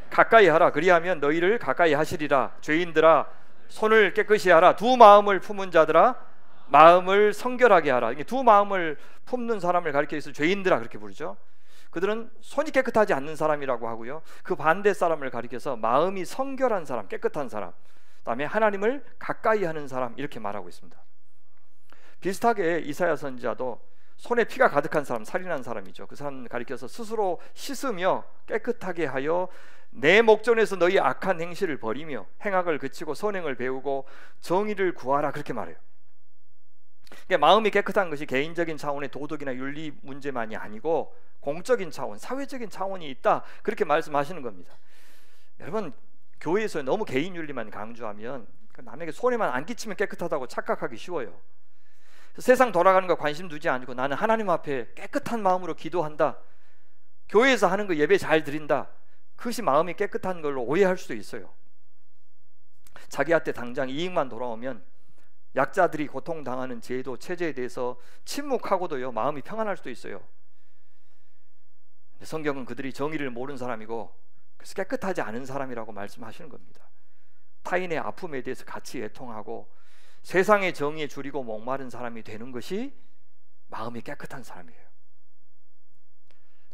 가까이 하라, 그리하면 너희를 가까이 하시리라. 죄인들아 손을 깨끗이 하라. 두 마음을 품은 자들아 마음을 성결하게 하라. 두 마음을 품는 사람을 가리켜서 죄인들아 그렇게 부르죠. 그들은 손이 깨끗하지 않는 사람이라고 하고요, 그 반대 사람을 가리켜서 마음이 성결한 사람, 깨끗한 사람, 그다음에 하나님을 가까이 하는 사람, 이렇게 말하고 있습니다. 비슷하게 이사야 선지자도 손에 피가 가득한 사람, 살인한 사람이죠. 그 사람 가리켜서 스스로 씻으며 깨끗하게 하여 내 목전에서 너희 악한 행실을 버리며 행악을 그치고 선행을 배우고 정의를 구하라, 그렇게 말해요. 그러니까 마음이 깨끗한 것이 개인적인 차원의 도덕이나 윤리 문제만이 아니고 공적인 차원, 사회적인 차원이 있다, 그렇게 말씀하시는 겁니다. 여러분, 교회에서 너무 개인 윤리만 강조하면 남에게 손해만 안 끼치면 깨끗하다고 착각하기 쉬워요. 세상 돌아가는 거 관심 두지 않고 나는 하나님 앞에 깨끗한 마음으로 기도한다, 교회에서 하는 거 예배 잘 드린다, 그것이 마음이 깨끗한 걸로 오해할 수도 있어요. 자기한테 당장 이익만 돌아오면 약자들이 고통당하는 제도, 체제에 대해서 침묵하고도요 마음이 평안할 수도 있어요. 성경은 그들이 정의를 모르는 사람이고 그래서 깨끗하지 않은 사람이라고 말씀하시는 겁니다. 타인의 아픔에 대해서 같이 애통하고 세상의 정의에 줄이고 목마른 사람이 되는 것이 마음이 깨끗한 사람이에요.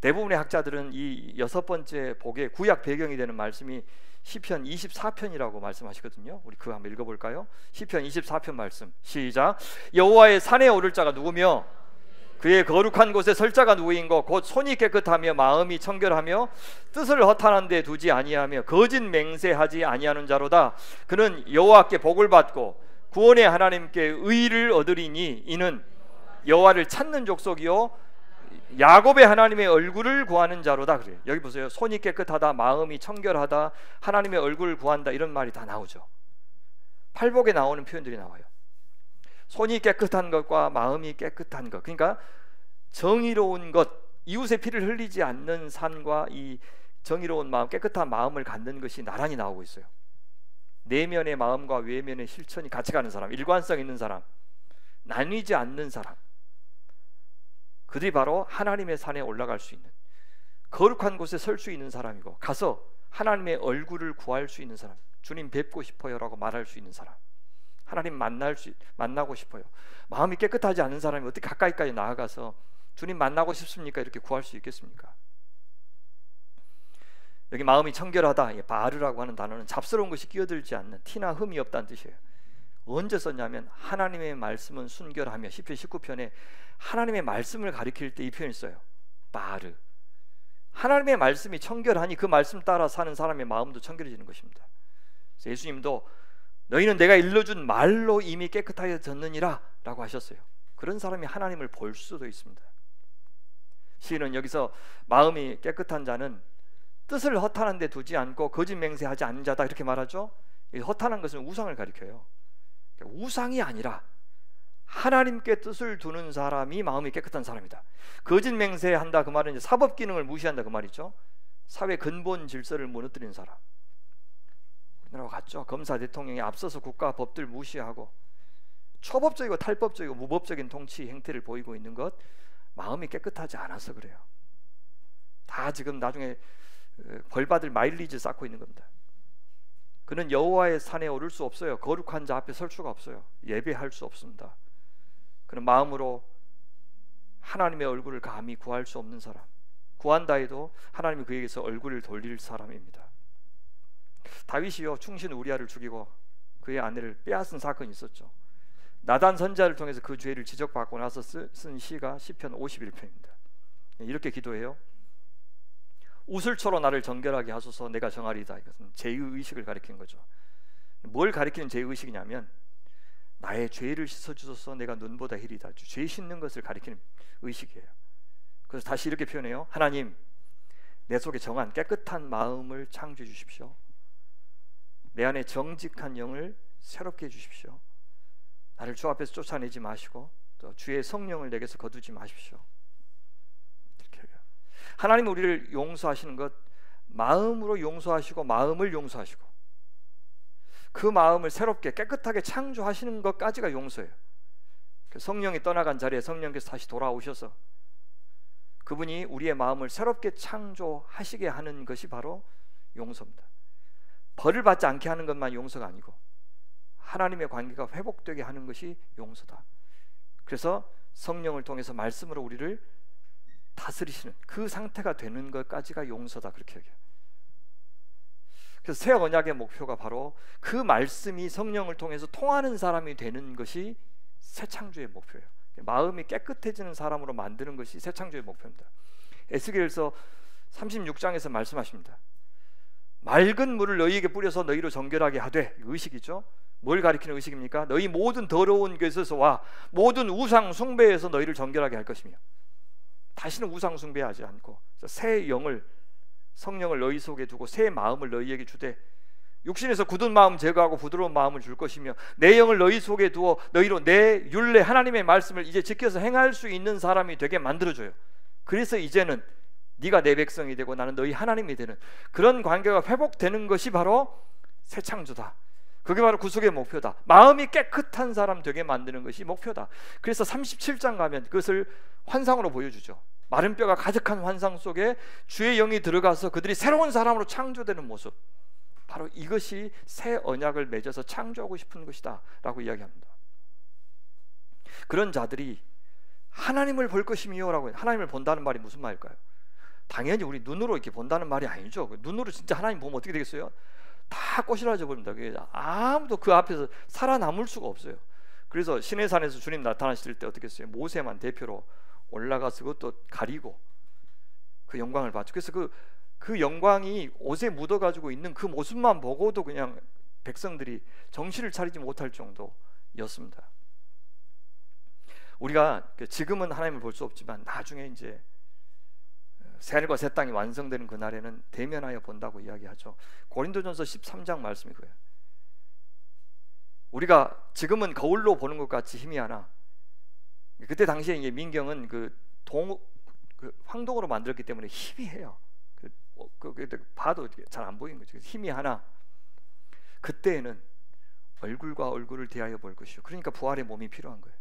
대부분의 학자들은 이 6번째 복의 구약 배경이 되는 말씀이 시편 24편이라고 말씀하시거든요. 우리 그거 한번 읽어볼까요? 시편 24편 말씀 시작. 여호와의 산에 오를 자가 누구며 그의 거룩한 곳에 설 자가 누구인고 곧 손이 깨끗하며 마음이 청결하며 뜻을 허탄한 데 두지 아니하며 거짓 맹세하지 아니하는 자로다. 그는 여호와께 복을 받고 구원의 하나님께 의를 얻으리니 이는 여호와를 찾는 족속이요 야곱의 하나님의 얼굴을 구하는 자로다. 그래요. 여기 보세요. 손이 깨끗하다, 마음이 청결하다, 하나님의 얼굴을 구한다, 이런 말이 다 나오죠. 팔복에 나오는 표현들이 나와요. 손이 깨끗한 것과 마음이 깨끗한 것, 그러니까 정의로운 것, 이웃의 피를 흘리지 않는 삶과 이 정의로운 마음, 깨끗한 마음을 갖는 것이 나란히 나오고 있어요. 내면의 마음과 외면의 실천이 같이 가는 사람, 일관성 있는 사람, 나뉘지 않는 사람, 그들이 바로 하나님의 산에 올라갈 수 있는, 거룩한 곳에 설 수 있는 사람이고 가서 하나님의 얼굴을 구할 수 있는 사람, 주님 뵙고 싶어요 라고 말할 수 있는 사람, 하나님 만나고 싶어요. 마음이 깨끗하지 않은 사람이 어떻게 가까이까지 나아가서 주님 만나고 싶습니까? 이렇게 구할 수 있겠습니까? 여기 마음이 청결하다, 바르라고 하는 단어는 잡스러운 것이 끼어들지 않는, 티나 흠이 없다는 뜻이에요. 언제 썼냐면 하나님의 말씀은 순결하며, 시편 19편에 하나님의 말씀을 가리킬 때 이 표현을 써요. 바르. 하나님의 말씀이 청결하니 그 말씀 따라 사는 사람의 마음도 청결해지는 것입니다. 그래서 예수님도 너희는 내가 일러준 말로 이미 깨끗하여졌느니라 라고 하셨어요. 그런 사람이 하나님을 볼 수도 있습니다. 시인은 여기서 마음이 깨끗한 자는 뜻을 허탄한 데 두지 않고 거짓 맹세하지 않는 자다 이렇게 말하죠. 허탄한 것은 우상을 가리켜요. 우상이 아니라 하나님께 뜻을 두는 사람이 마음이 깨끗한 사람이다. 거짓 맹세한다 그 말은 이제 사법 기능을 무시한다 그 말이죠. 사회 근본 질서를 무너뜨리는 사람. 우리나라와 같죠. 검사 대통령이 앞서서 국가 법들 무시하고 초법적이고 탈법적이고 무법적인 통치 행태를 보이고 있는 것, 마음이 깨끗하지 않아서 그래요. 다 지금 나중에 벌받을 마일리지 쌓고 있는 겁니다. 그는 여호와의 산에 오를 수 없어요. 거룩한 자 앞에 설 수가 없어요. 예배할 수 없습니다. 그는 마음으로 하나님의 얼굴을 감히 구할 수 없는 사람, 구한다 해도 하나님이 그에게서 얼굴을 돌릴 사람입니다. 다윗이요 충신 우리아를 죽이고 그의 아내를 빼앗은 사건이 있었죠. 나단 선지자를 통해서 그 죄를 지적받고 나서 쓴 시가 시편 51편입니다. 이렇게 기도해요. 우슬초로 나를 정결하게 하소서 내가 정하리이다. 이것은 죄의식을 가리키는 거죠. 뭘 가리키는 죄의식이냐면 나의 죄를 씻어주소서 내가 눈보다 희리다. 죄 씻는 것을 가리키는 의식이에요. 그래서 다시 이렇게 표현해요. 하나님, 내 속에 정한 깨끗한 마음을 창조해 주십시오. 내 안에 정직한 영을 새롭게 해주십시오. 나를 주 앞에서 쫓아내지 마시고 또 주의 성령을 내게서 거두지 마십시오. 이렇게 해요. 하나님은 우리를 용서하시는 것, 마음으로 용서하시고 마음을 용서하시고 그 마음을 새롭게 깨끗하게 창조하시는 것까지가 용서예요. 성령이 떠나간 자리에 성령께서 다시 돌아오셔서 그분이 우리의 마음을 새롭게 창조하시게 하는 것이 바로 용서입니다. 벌을 받지 않게 하는 것만 용서가 아니고 하나님의 관계가 회복되게 하는 것이 용서다. 그래서 성령을 통해서 말씀으로 우리를 다스리시는 그 상태가 되는 것까지가 용서다, 그렇게 얘기해요. 그래서 새 언약의 목표가 바로 그 말씀이 성령을 통해서 통하는 사람이 되는 것이 새 창조의 목표예요. 마음이 깨끗해지는 사람으로 만드는 것이 새 창조의 목표입니다. 에스겔서 36장에서 말씀하십니다. 맑은 물을 너희에게 뿌려서 너희로 정결하게 하되, 의식이죠. 뭘 가리키는 의식입니까? 너희 모든 더러운 것에서와 모든 우상 숭배에서 너희를 정결하게 할 것이며, 다시는 우상 숭배하지 않고 새 영을, 성령을 너희 속에 두고 새 마음을 너희에게 주되 육신에서 굳은 마음 제거하고 부드러운 마음을 줄 것이며 내 영을 너희 속에 두어 너희로 내 율례 하나님의 말씀을 이제 지켜서 행할 수 있는 사람이 되게 만들어줘요. 그래서 이제는 네가 내 백성이 되고 나는 너희 하나님이 되는 그런 관계가 회복되는 것이 바로 새 창조다. 그게 바로 구속의 목표다. 마음이 깨끗한 사람 되게 만드는 것이 목표다. 그래서 37장 가면 그것을 환상으로 보여주죠. 마른 뼈가 가득한 환상 속에 주의 영이 들어가서 그들이 새로운 사람으로 창조되는 모습, 바로 이것이 새 언약을 맺어서 창조하고 싶은 것이다 라고 이야기합니다. 그런 자들이 하나님을 볼 것이며 라고 해요. 하나님을 본다는 말이 무슨 말일까요? 당연히 우리 눈으로 이렇게 본다는 말이 아니죠. 눈으로 진짜 하나님 보면 어떻게 되겠어요? 다 꼬시라져 버립니다. 아무도 그 앞에서 살아남을 수가 없어요. 그래서 시내산에서 주님 나타나실 때 어떻게 했어요? 모세만 대표로 올라가서 그것도 가리고 그 영광을 봤죠. 그래서 그 영광이 옷에 묻어가지고 있는 그 모습만 보고도 그냥 백성들이 정신을 차리지 못할 정도였습니다. 우리가 지금은 하나님을 볼 수 없지만 나중에 이제 새하늘과 새 땅이 완성되는 그날에는 대면하여 본다고 이야기하죠. 고린도전서 13장 말씀이 그래요. 우리가 지금은 거울로 보는 것 같이 희미하나, 그때 당시에 이제 민경은 그 황동으로 만들었기 때문에 희미해요. 봐도 잘 안 보이는 거죠. 희미하나 그때에는 얼굴과 얼굴을 대하여 볼 것이요. 그러니까 부활의 몸이 필요한 거예요.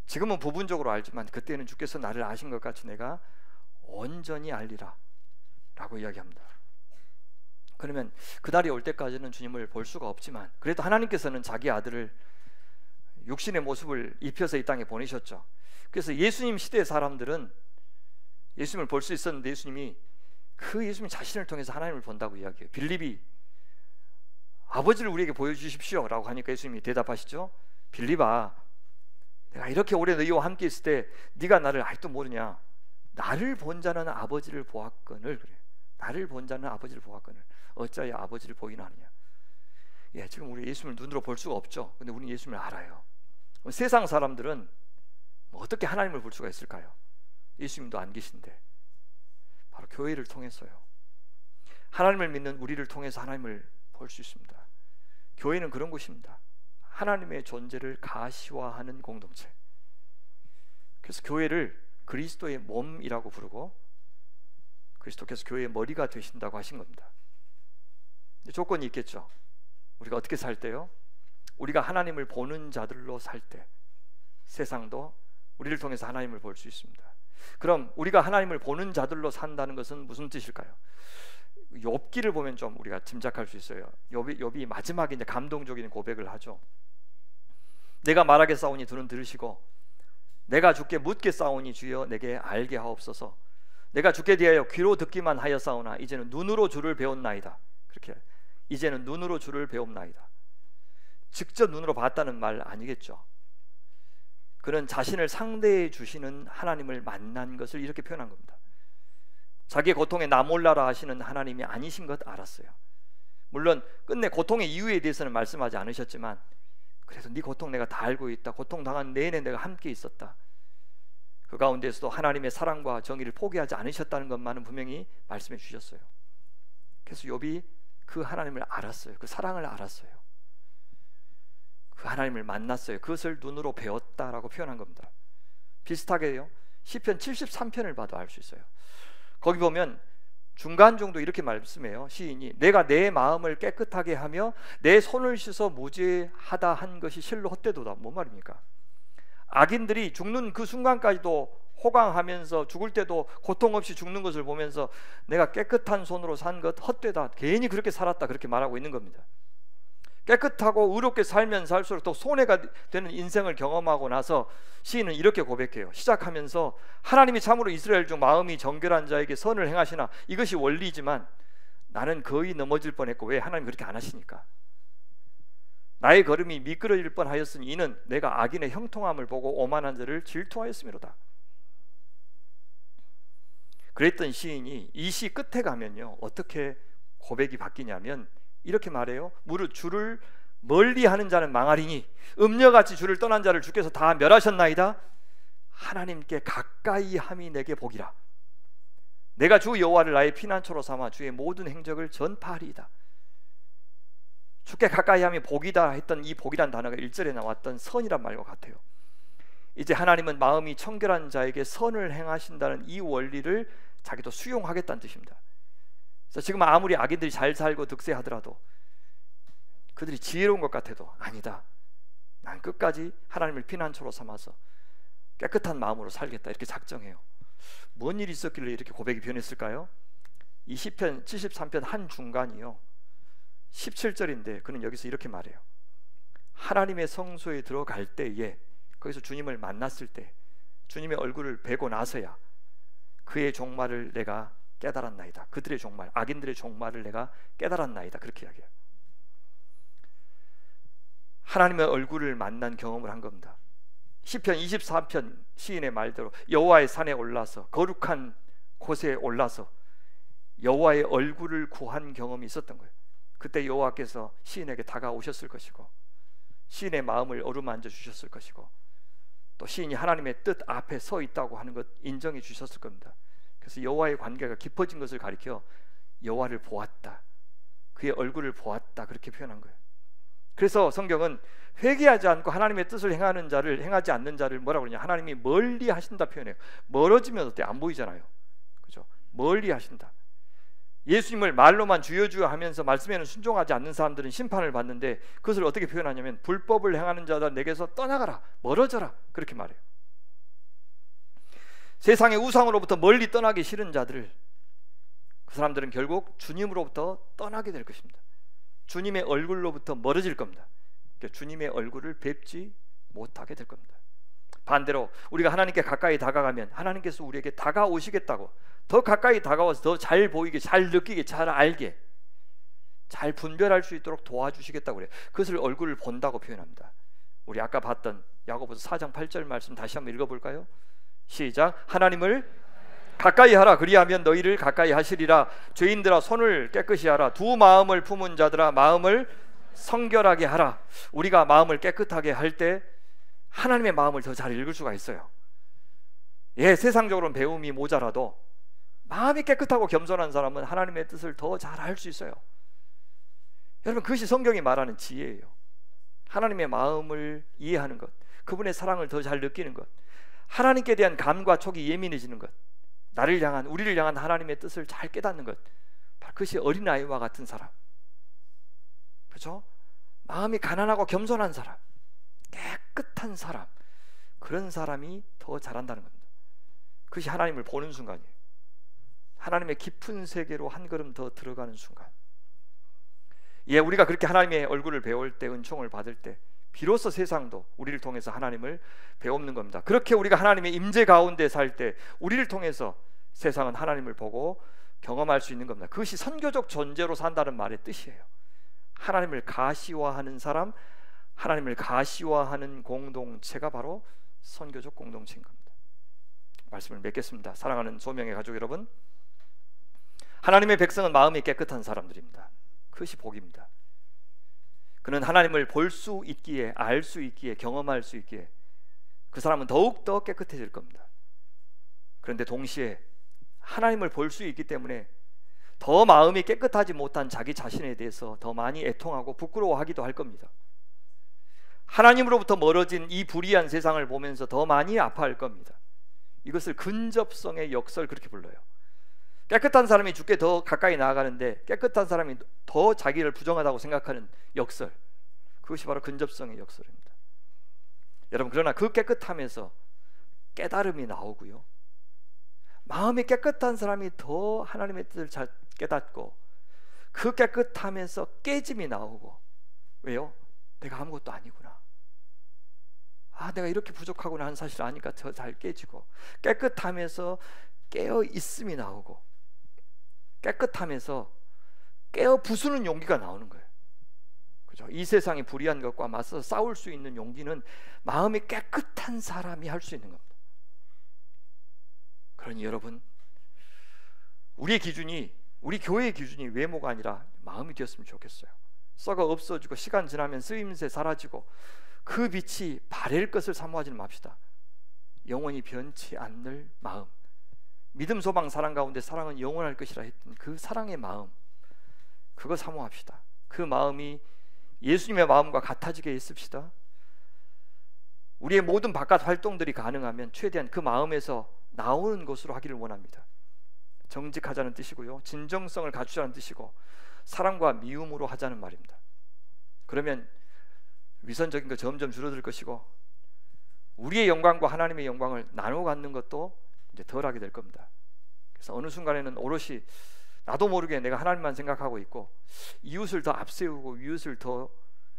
지금은 부분적으로 알지만 그때는 주께서 나를 아신 것 같이 내가 온전히 알리라 라고 이야기합니다. 그러면 그날이 올 때까지는 주님을 볼 수가 없지만 그래도 하나님께서는 자기 아들을 육신의 모습을 입혀서 이 땅에 보내셨죠. 그래서 예수님 시대의 사람들은 예수님을 볼 수 있었는데 예수님이 자신을 통해서 하나님을 본다고 이야기해요. 빌립이 아버지를 우리에게 보여주십시오 라고 하니까 예수님이 대답하시죠. 빌립아, 내가 이렇게 오래 너희와 함께 있을 때 네가 나를 아직도 모르냐? 나를 본 자는 아버지를 보았거늘. 그래. 나를 본 자는 아버지를 보았거늘 어찌하여 아버지를 보이나 하느냐. 예, 지금 우리 예수님을 눈으로 볼 수가 없죠. 근데 우리는 예수님을 알아요. 그럼 세상 사람들은 어떻게 하나님을 볼 수가 있을까요? 예수님도 안 계신데 바로 교회를 통해서요. 하나님을 믿는 우리를 통해서 하나님을 볼 수 있습니다. 교회는 그런 곳입니다. 하나님의 존재를 가시화하는 공동체. 그래서 교회를 그리스도의 몸이라고 부르고 그리스도께서 교회의 머리가 되신다고 하신 겁니다. 조건이 있겠죠. 우리가 어떻게 살 때요? 우리가 하나님을 보는 자들로 살 때 세상도 우리를 통해서 하나님을 볼 수 있습니다. 그럼 우리가 하나님을 보는 자들로 산다는 것은 무슨 뜻일까요? 욥기를 보면 좀 우리가 짐작할 수 있어요. 욥이 마지막에 이제 감동적인 고백을 하죠. 내가 말하게 싸우니 두는 들으시고 내가 주께 묻게 싸우니 주여 내게 알게 하옵소서. 내가 주께 대하여 귀로 듣기만 하였사오나 이제는 눈으로 주를 배웠나이다. 그렇게 이제는 눈으로 주를 배웠나이다. 직접 눈으로 봤다는 말 아니겠죠. 그는 자신을 상대해 주시는 하나님을 만난 것을 이렇게 표현한 겁니다. 자기의 고통에 나 몰라라 하시는 하나님이 아니신 것 알았어요. 물론 끝내 고통의 이유에 대해서는 말씀하지 않으셨지만 그래서 네 고통 내가 다 알고 있다. 고통 당한 내내 내가 함께 있었다. 그 가운데서도 하나님의 사랑과 정의를 포기하지 않으셨다는 것만은 분명히 말씀해 주셨어요. 그래서 욥이 그 하나님을 알았어요. 그 사랑을 알았어요. 그 하나님을 만났어요. 그것을 눈으로 배웠다라고 표현한 겁니다. 비슷하게요. 시편 73편을 봐도 알 수 있어요. 거기 보면 중간 정도 이렇게 말씀해요. 시인이 내가 내 마음을 깨끗하게 하며 내 손을 씻어 무죄하다 한 것이 실로 헛되도다. 뭔 말입니까? 악인들이 죽는 그 순간까지도 호강하면서 죽을 때도 고통 없이 죽는 것을 보면서 내가 깨끗한 손으로 산 것 헛되다. 괜히 그렇게 살았다. 그렇게 말하고 있는 겁니다. 깨끗하고 의롭게 살면 살수록 더 손해가 되는 인생을 경험하고 나서 시인은 이렇게 고백해요. 시작하면서 하나님이 참으로 이스라엘 중 마음이 정결한 자에게 선을 행하시나 이것이 원리지만 나는 거의 넘어질 뻔했고 왜 하나님 그렇게 안 하시니까 나의 걸음이 미끄러질 뻔하였으니 이는 내가 악인의 형통함을 보고 오만한 자를 질투하였음이로다. 그랬던 시인이 이 시 끝에 가면요 어떻게 고백이 바뀌냐면 이렇게 말해요. 무릇 주를 멀리하는 자는 망하리니 음녀같이 주를 떠난 자를 주께서 다 멸하셨나이다. 하나님께 가까이 함이 내게 복이라. 내가 주 여호와를 나의 피난처로 삼아 주의 모든 행적을 전파하리이다. 주께 가까이 함이 복이다 했던 이 복이란 단어가 1절에 나왔던 선이란 말과 같아요. 이제 하나님은 마음이 청결한 자에게 선을 행하신다는 이 원리를 자기도 수용하겠다는 뜻입니다. 그래서 지금 아무리 악인들이 잘 살고 득세하더라도 그들이 지혜로운 것 같아도 아니다. 난 끝까지 하나님을 피난처로 삼아서 깨끗한 마음으로 살겠다 이렇게 작정해요. 뭔 일이 있었길래 이렇게 고백이 변했을까요? 이 시편 73편 한 중간이요 17절인데 그는 여기서 이렇게 말해요. 하나님의 성소에 들어갈 때에 거기서 주님을 만났을 때 주님의 얼굴을 뵈고 나서야 그의 종말을 내가 깨달았나이다. 그들의 종말, 악인들의 종말을 내가 깨달았나이다. 그렇게 이야기해요. 하나님의 얼굴을 만난 경험을 한 겁니다. 시편 24편 시인의 말대로 여호와의 산에 올라서 거룩한 곳에 올라서 여호와의 얼굴을 구한 경험이 있었던 거예요. 그때 여호와께서 시인에게 다가오셨을 것이고 시인의 마음을 어루만져 주셨을 것이고 또 시인이 하나님의 뜻 앞에 서 있다고 하는 것 인정해 주셨을 겁니다. 그래서 여호와의 관계가 깊어진 것을 가리켜 여호와를 보았다, 그의 얼굴을 보았다 그렇게 표현한 거예요. 그래서 성경은 회개하지 않고 하나님의 뜻을 행하는 자를 행하지 않는 자를 뭐라고 그러냐 하나님이 멀리 하신다 표현해요. 멀어지면 어때? 안 보이잖아요. 그죠? 멀리 하신다. 예수님을 말로만 주여 주여 하면서 말씀에는 순종하지 않는 사람들은 심판을 받는데 그것을 어떻게 표현하냐면 불법을 행하는 자들 내게서 떠나가라, 멀어져라 그렇게 말해요. 세상의 우상으로부터 멀리 떠나기 싫은 자들을 그 사람들은 결국 주님으로부터 떠나게 될 것입니다. 주님의 얼굴로부터 멀어질 겁니다. 그러니까 주님의 얼굴을 뵙지 못하게 될 겁니다. 반대로 우리가 하나님께 가까이 다가가면 하나님께서 우리에게 다가오시겠다고 더 가까이 다가와서 더 잘 보이게, 잘 느끼게, 잘 알게 잘 분별할 수 있도록 도와주시겠다고 그래요. 그것을 얼굴을 본다고 표현합니다. 우리 아까 봤던 야고보서 4장 8절 말씀 다시 한번 읽어볼까요? 시작. 하나님을 가까이 하라. 그리하면 너희를 가까이 하시리라. 죄인들아 손을 깨끗이 하라. 두 마음을 품은 자들아 마음을 성결하게 하라. 우리가 마음을 깨끗하게 할 때 하나님의 마음을 더 잘 읽을 수가 있어요. 예, 세상적으로는 배움이 모자라도 마음이 깨끗하고 겸손한 사람은 하나님의 뜻을 더 잘 알 수 있어요. 여러분, 그것이 성경이 말하는 지혜예요. 하나님의 마음을 이해하는 것, 그분의 사랑을 더 잘 느끼는 것, 하나님께 대한 감과 촉이 예민해지는 것, 나를 향한, 우리를 향한 하나님의 뜻을 잘 깨닫는 것, 바로 그것이 어린아이와 같은 사람, 그렇죠? 마음이 가난하고 겸손한 사람, 깨끗한 사람, 그런 사람이 더 잘한다는 겁니다. 그것이 하나님을 보는 순간이에요. 하나님의 깊은 세계로 한 걸음 더 들어가는 순간. 예, 우리가 그렇게 하나님의 얼굴을 배울 때, 은총을 받을 때 비로소 세상도 우리를 통해서 하나님을 배우는 겁니다. 그렇게 우리가 하나님의 임재 가운데 살 때 우리를 통해서 세상은 하나님을 보고 경험할 수 있는 겁니다. 그것이 선교적 존재로 산다는 말의 뜻이에요. 하나님을 가시화하는 사람, 하나님을 가시화하는 공동체가 바로 선교적 공동체인 겁니다. 말씀을 맺겠습니다. 사랑하는 소명의 가족 여러분, 하나님의 백성은 마음이 깨끗한 사람들입니다. 그것이 복입니다. 그는 하나님을 볼 수 있기에, 알 수 있기에, 경험할 수 있기에 그 사람은 더욱더 깨끗해질 겁니다. 그런데 동시에 하나님을 볼 수 있기 때문에 더 마음이 깨끗하지 못한 자기 자신에 대해서 더 많이 애통하고 부끄러워하기도 할 겁니다. 하나님으로부터 멀어진 이 불의한 세상을 보면서 더 많이 아파할 겁니다. 이것을 근접성의 역설, 그렇게 불러요. 깨끗한 사람이 주께 더 가까이 나아가는데 깨끗한 사람이 더 자기를 부정하다고 생각하는 역설, 그것이 바로 근접성의 역설입니다. 여러분, 그러나 그 깨끗함에서 깨달음이 나오고요, 마음이 깨끗한 사람이 더 하나님의 뜻을 잘 깨닫고 그 깨끗함에서 깨짐이 나오고, 왜요? 내가 아무것도 아니구나, 내가 이렇게 부족하구나 하는 사실을 아니까 더 잘 깨지고, 깨끗함에서 깨어 있음이 나오고, 깨끗함에서 깨어 부수는 용기가 나오는 거예요. 그죠? 이 세상의 불의한 것과 맞서 싸울 수 있는 용기는 마음이 깨끗한 사람이 할 수 있는 겁니다. 그러니 여러분, 우리의 기준이, 우리 교회의 기준이 외모가 아니라 마음이 되었으면 좋겠어요. 썩어 없어지고 시간 지나면 쓰임새 사라지고 그 빛이 바랄 것을 사모하지 맙시다. 영원히 변치 않을 마음, 믿음, 소망, 사랑 가운데 사랑은 영원할 것이라 했던 그 사랑의 마음, 그거 사모합시다. 그 마음이 예수님의 마음과 같아지게 했습시다. 우리의 모든 바깥 활동들이 가능하면 최대한 그 마음에서 나오는 것으로 하기를 원합니다. 정직하자는 뜻이고요, 진정성을 갖추자는 뜻이고, 사랑과 미움으로 하자는 말입니다. 그러면 위선적인 거 점점 줄어들 것이고, 우리의 영광과 하나님의 영광을 나눠 갖는 것도 이제 덜하게 될 겁니다. 그래서 어느 순간에는 오롯이 나도 모르게 내가 하나님만 생각하고 있고 이웃을 더 앞세우고 이웃을 더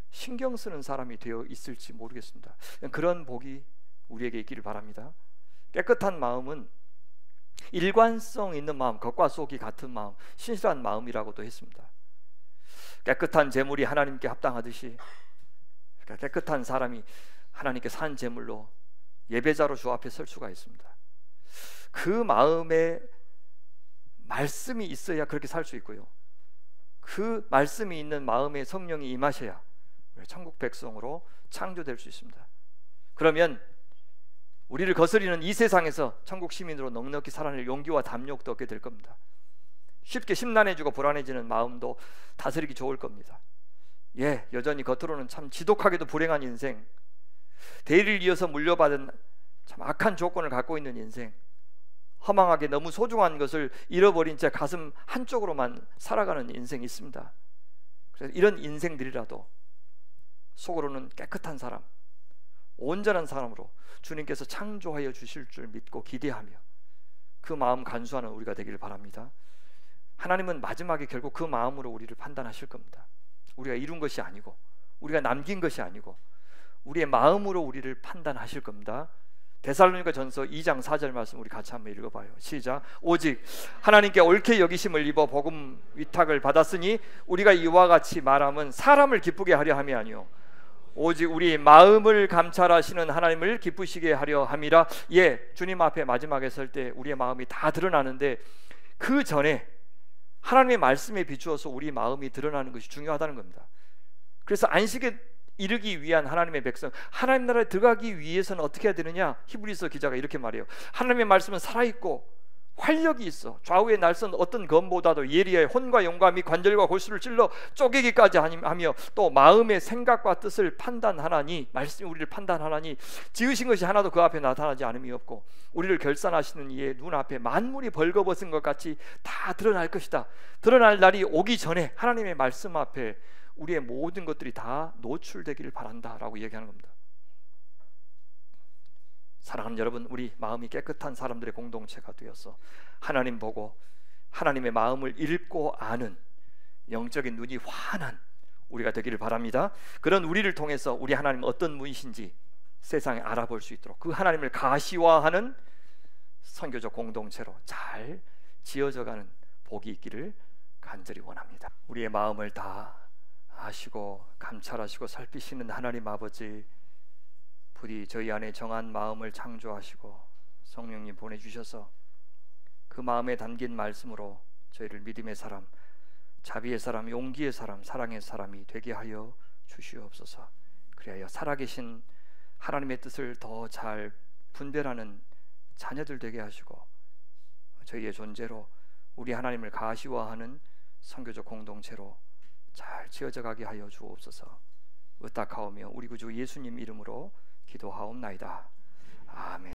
신경 쓰는 사람이 되어 있을지 모르겠습니다. 그런 복이 우리에게 있기를 바랍니다. 깨끗한 마음은 일관성 있는 마음, 겉과 속이 같은 마음, 신실한 마음이라고도 했습니다. 깨끗한 제물이 하나님께 합당하듯이 깨끗한 사람이 하나님께 산 제물로 예배자로 주 앞에 설 수가 있습니다. 그 마음에 말씀이 있어야 그렇게 살 수 있고요, 그 말씀이 있는 마음에 성령이 임하셔야 천국 백성으로 창조될 수 있습니다. 그러면 우리를 거스리는 이 세상에서 천국 시민으로 넉넉히 살아낼 용기와 담력도 얻게 될 겁니다. 쉽게 심란해지고 불안해지는 마음도 다스리기 좋을 겁니다. 예, 여전히 겉으로는 참 지독하게도 불행한 인생, 대의를 이어서 물려받은 참 악한 조건을 갖고 있는 인생, 허망하게 너무 소중한 것을 잃어버린 채 가슴 한쪽으로만 살아가는 인생이 있습니다. 그래서 이런 인생들이라도 속으로는 깨끗한 사람, 온전한 사람으로 주님께서 창조하여 주실 줄 믿고 기대하며 그 마음 간수하는 우리가 되기를 바랍니다. 하나님은 마지막에 결국 그 마음으로 우리를 판단하실 겁니다. 우리가 이룬 것이 아니고 우리가 남긴 것이 아니고 우리의 마음으로 우리를 판단하실 겁니다. 데살로니가전서 2장 4절 말씀 우리 같이 한번 읽어봐요. 시작. 오직 하나님께 옳게 여기심을 입어 복음 위탁을 받았으니 우리가 이와 같이 말함은 사람을 기쁘게 하려 함이 아니요 오직 우리 마음을 감찰하시는 하나님을 기쁘시게 하려 함이라. 예, 주님 앞에 마지막에 설 때 우리의 마음이 다 드러나는데 그 전에 하나님의 말씀에 비추어서 우리 마음이 드러나는 것이 중요하다는 겁니다. 그래서 안식에 이르기 위한 하나님의 백성, 하나님 나라에 들어가기 위해서는 어떻게 해야 되느냐? 히브리서 기자가 이렇게 말해요. 하나님의 말씀은 살아있고 활력이 있어. 좌우의 날선 어떤 검보다도 예리해 혼과 용과 및 관절과 골수를 찔러 쪼개기까지 하며 또 마음의 생각과 뜻을 판단하나니, 말씀이 우리를 판단하나니 지으신 것이 하나도 그 앞에 나타나지 않음이 없고 우리를 결산하시는 이의 눈앞에 만물이 벌거벗은 것 같이 다 드러날 것이다. 드러날 날이 오기 전에 하나님의 말씀 앞에 우리의 모든 것들이 다 노출되기를 바란다라고 얘기하는 겁니다. 사랑하는 여러분, 우리 마음이 깨끗한 사람들의 공동체가 되어서 하나님 보고 하나님의 마음을 읽고 아는 영적인 눈이 환한 우리가 되기를 바랍니다. 그런 우리를 통해서 우리 하나님 어떤 분이신지 세상에 알아볼 수 있도록 그 하나님을 가시화하는 선교적 공동체로 잘 지어져가는 복이 있기를 간절히 원합니다. 우리의 마음을 다 아시고 감찰하시고 살피시는 하나님 아버지, 부디 저희 안에 정한 마음을 창조하시고 성령님 보내주셔서 그 마음에 담긴 말씀으로 저희를 믿음의 사람, 자비의 사람, 용기의 사람, 사랑의 사람이 되게 하여 주시옵소서. 그리하여 살아계신 하나님의 뜻을 더 잘 분별하는 자녀들 되게 하시고 저희의 존재로 우리 하나님을 가시화하는 선교적 공동체로 잘 지어져 가게 하여 주옵소서. 의탁하오며 우리 구주 예수님 이름으로 기도하옵나이다. 아멘.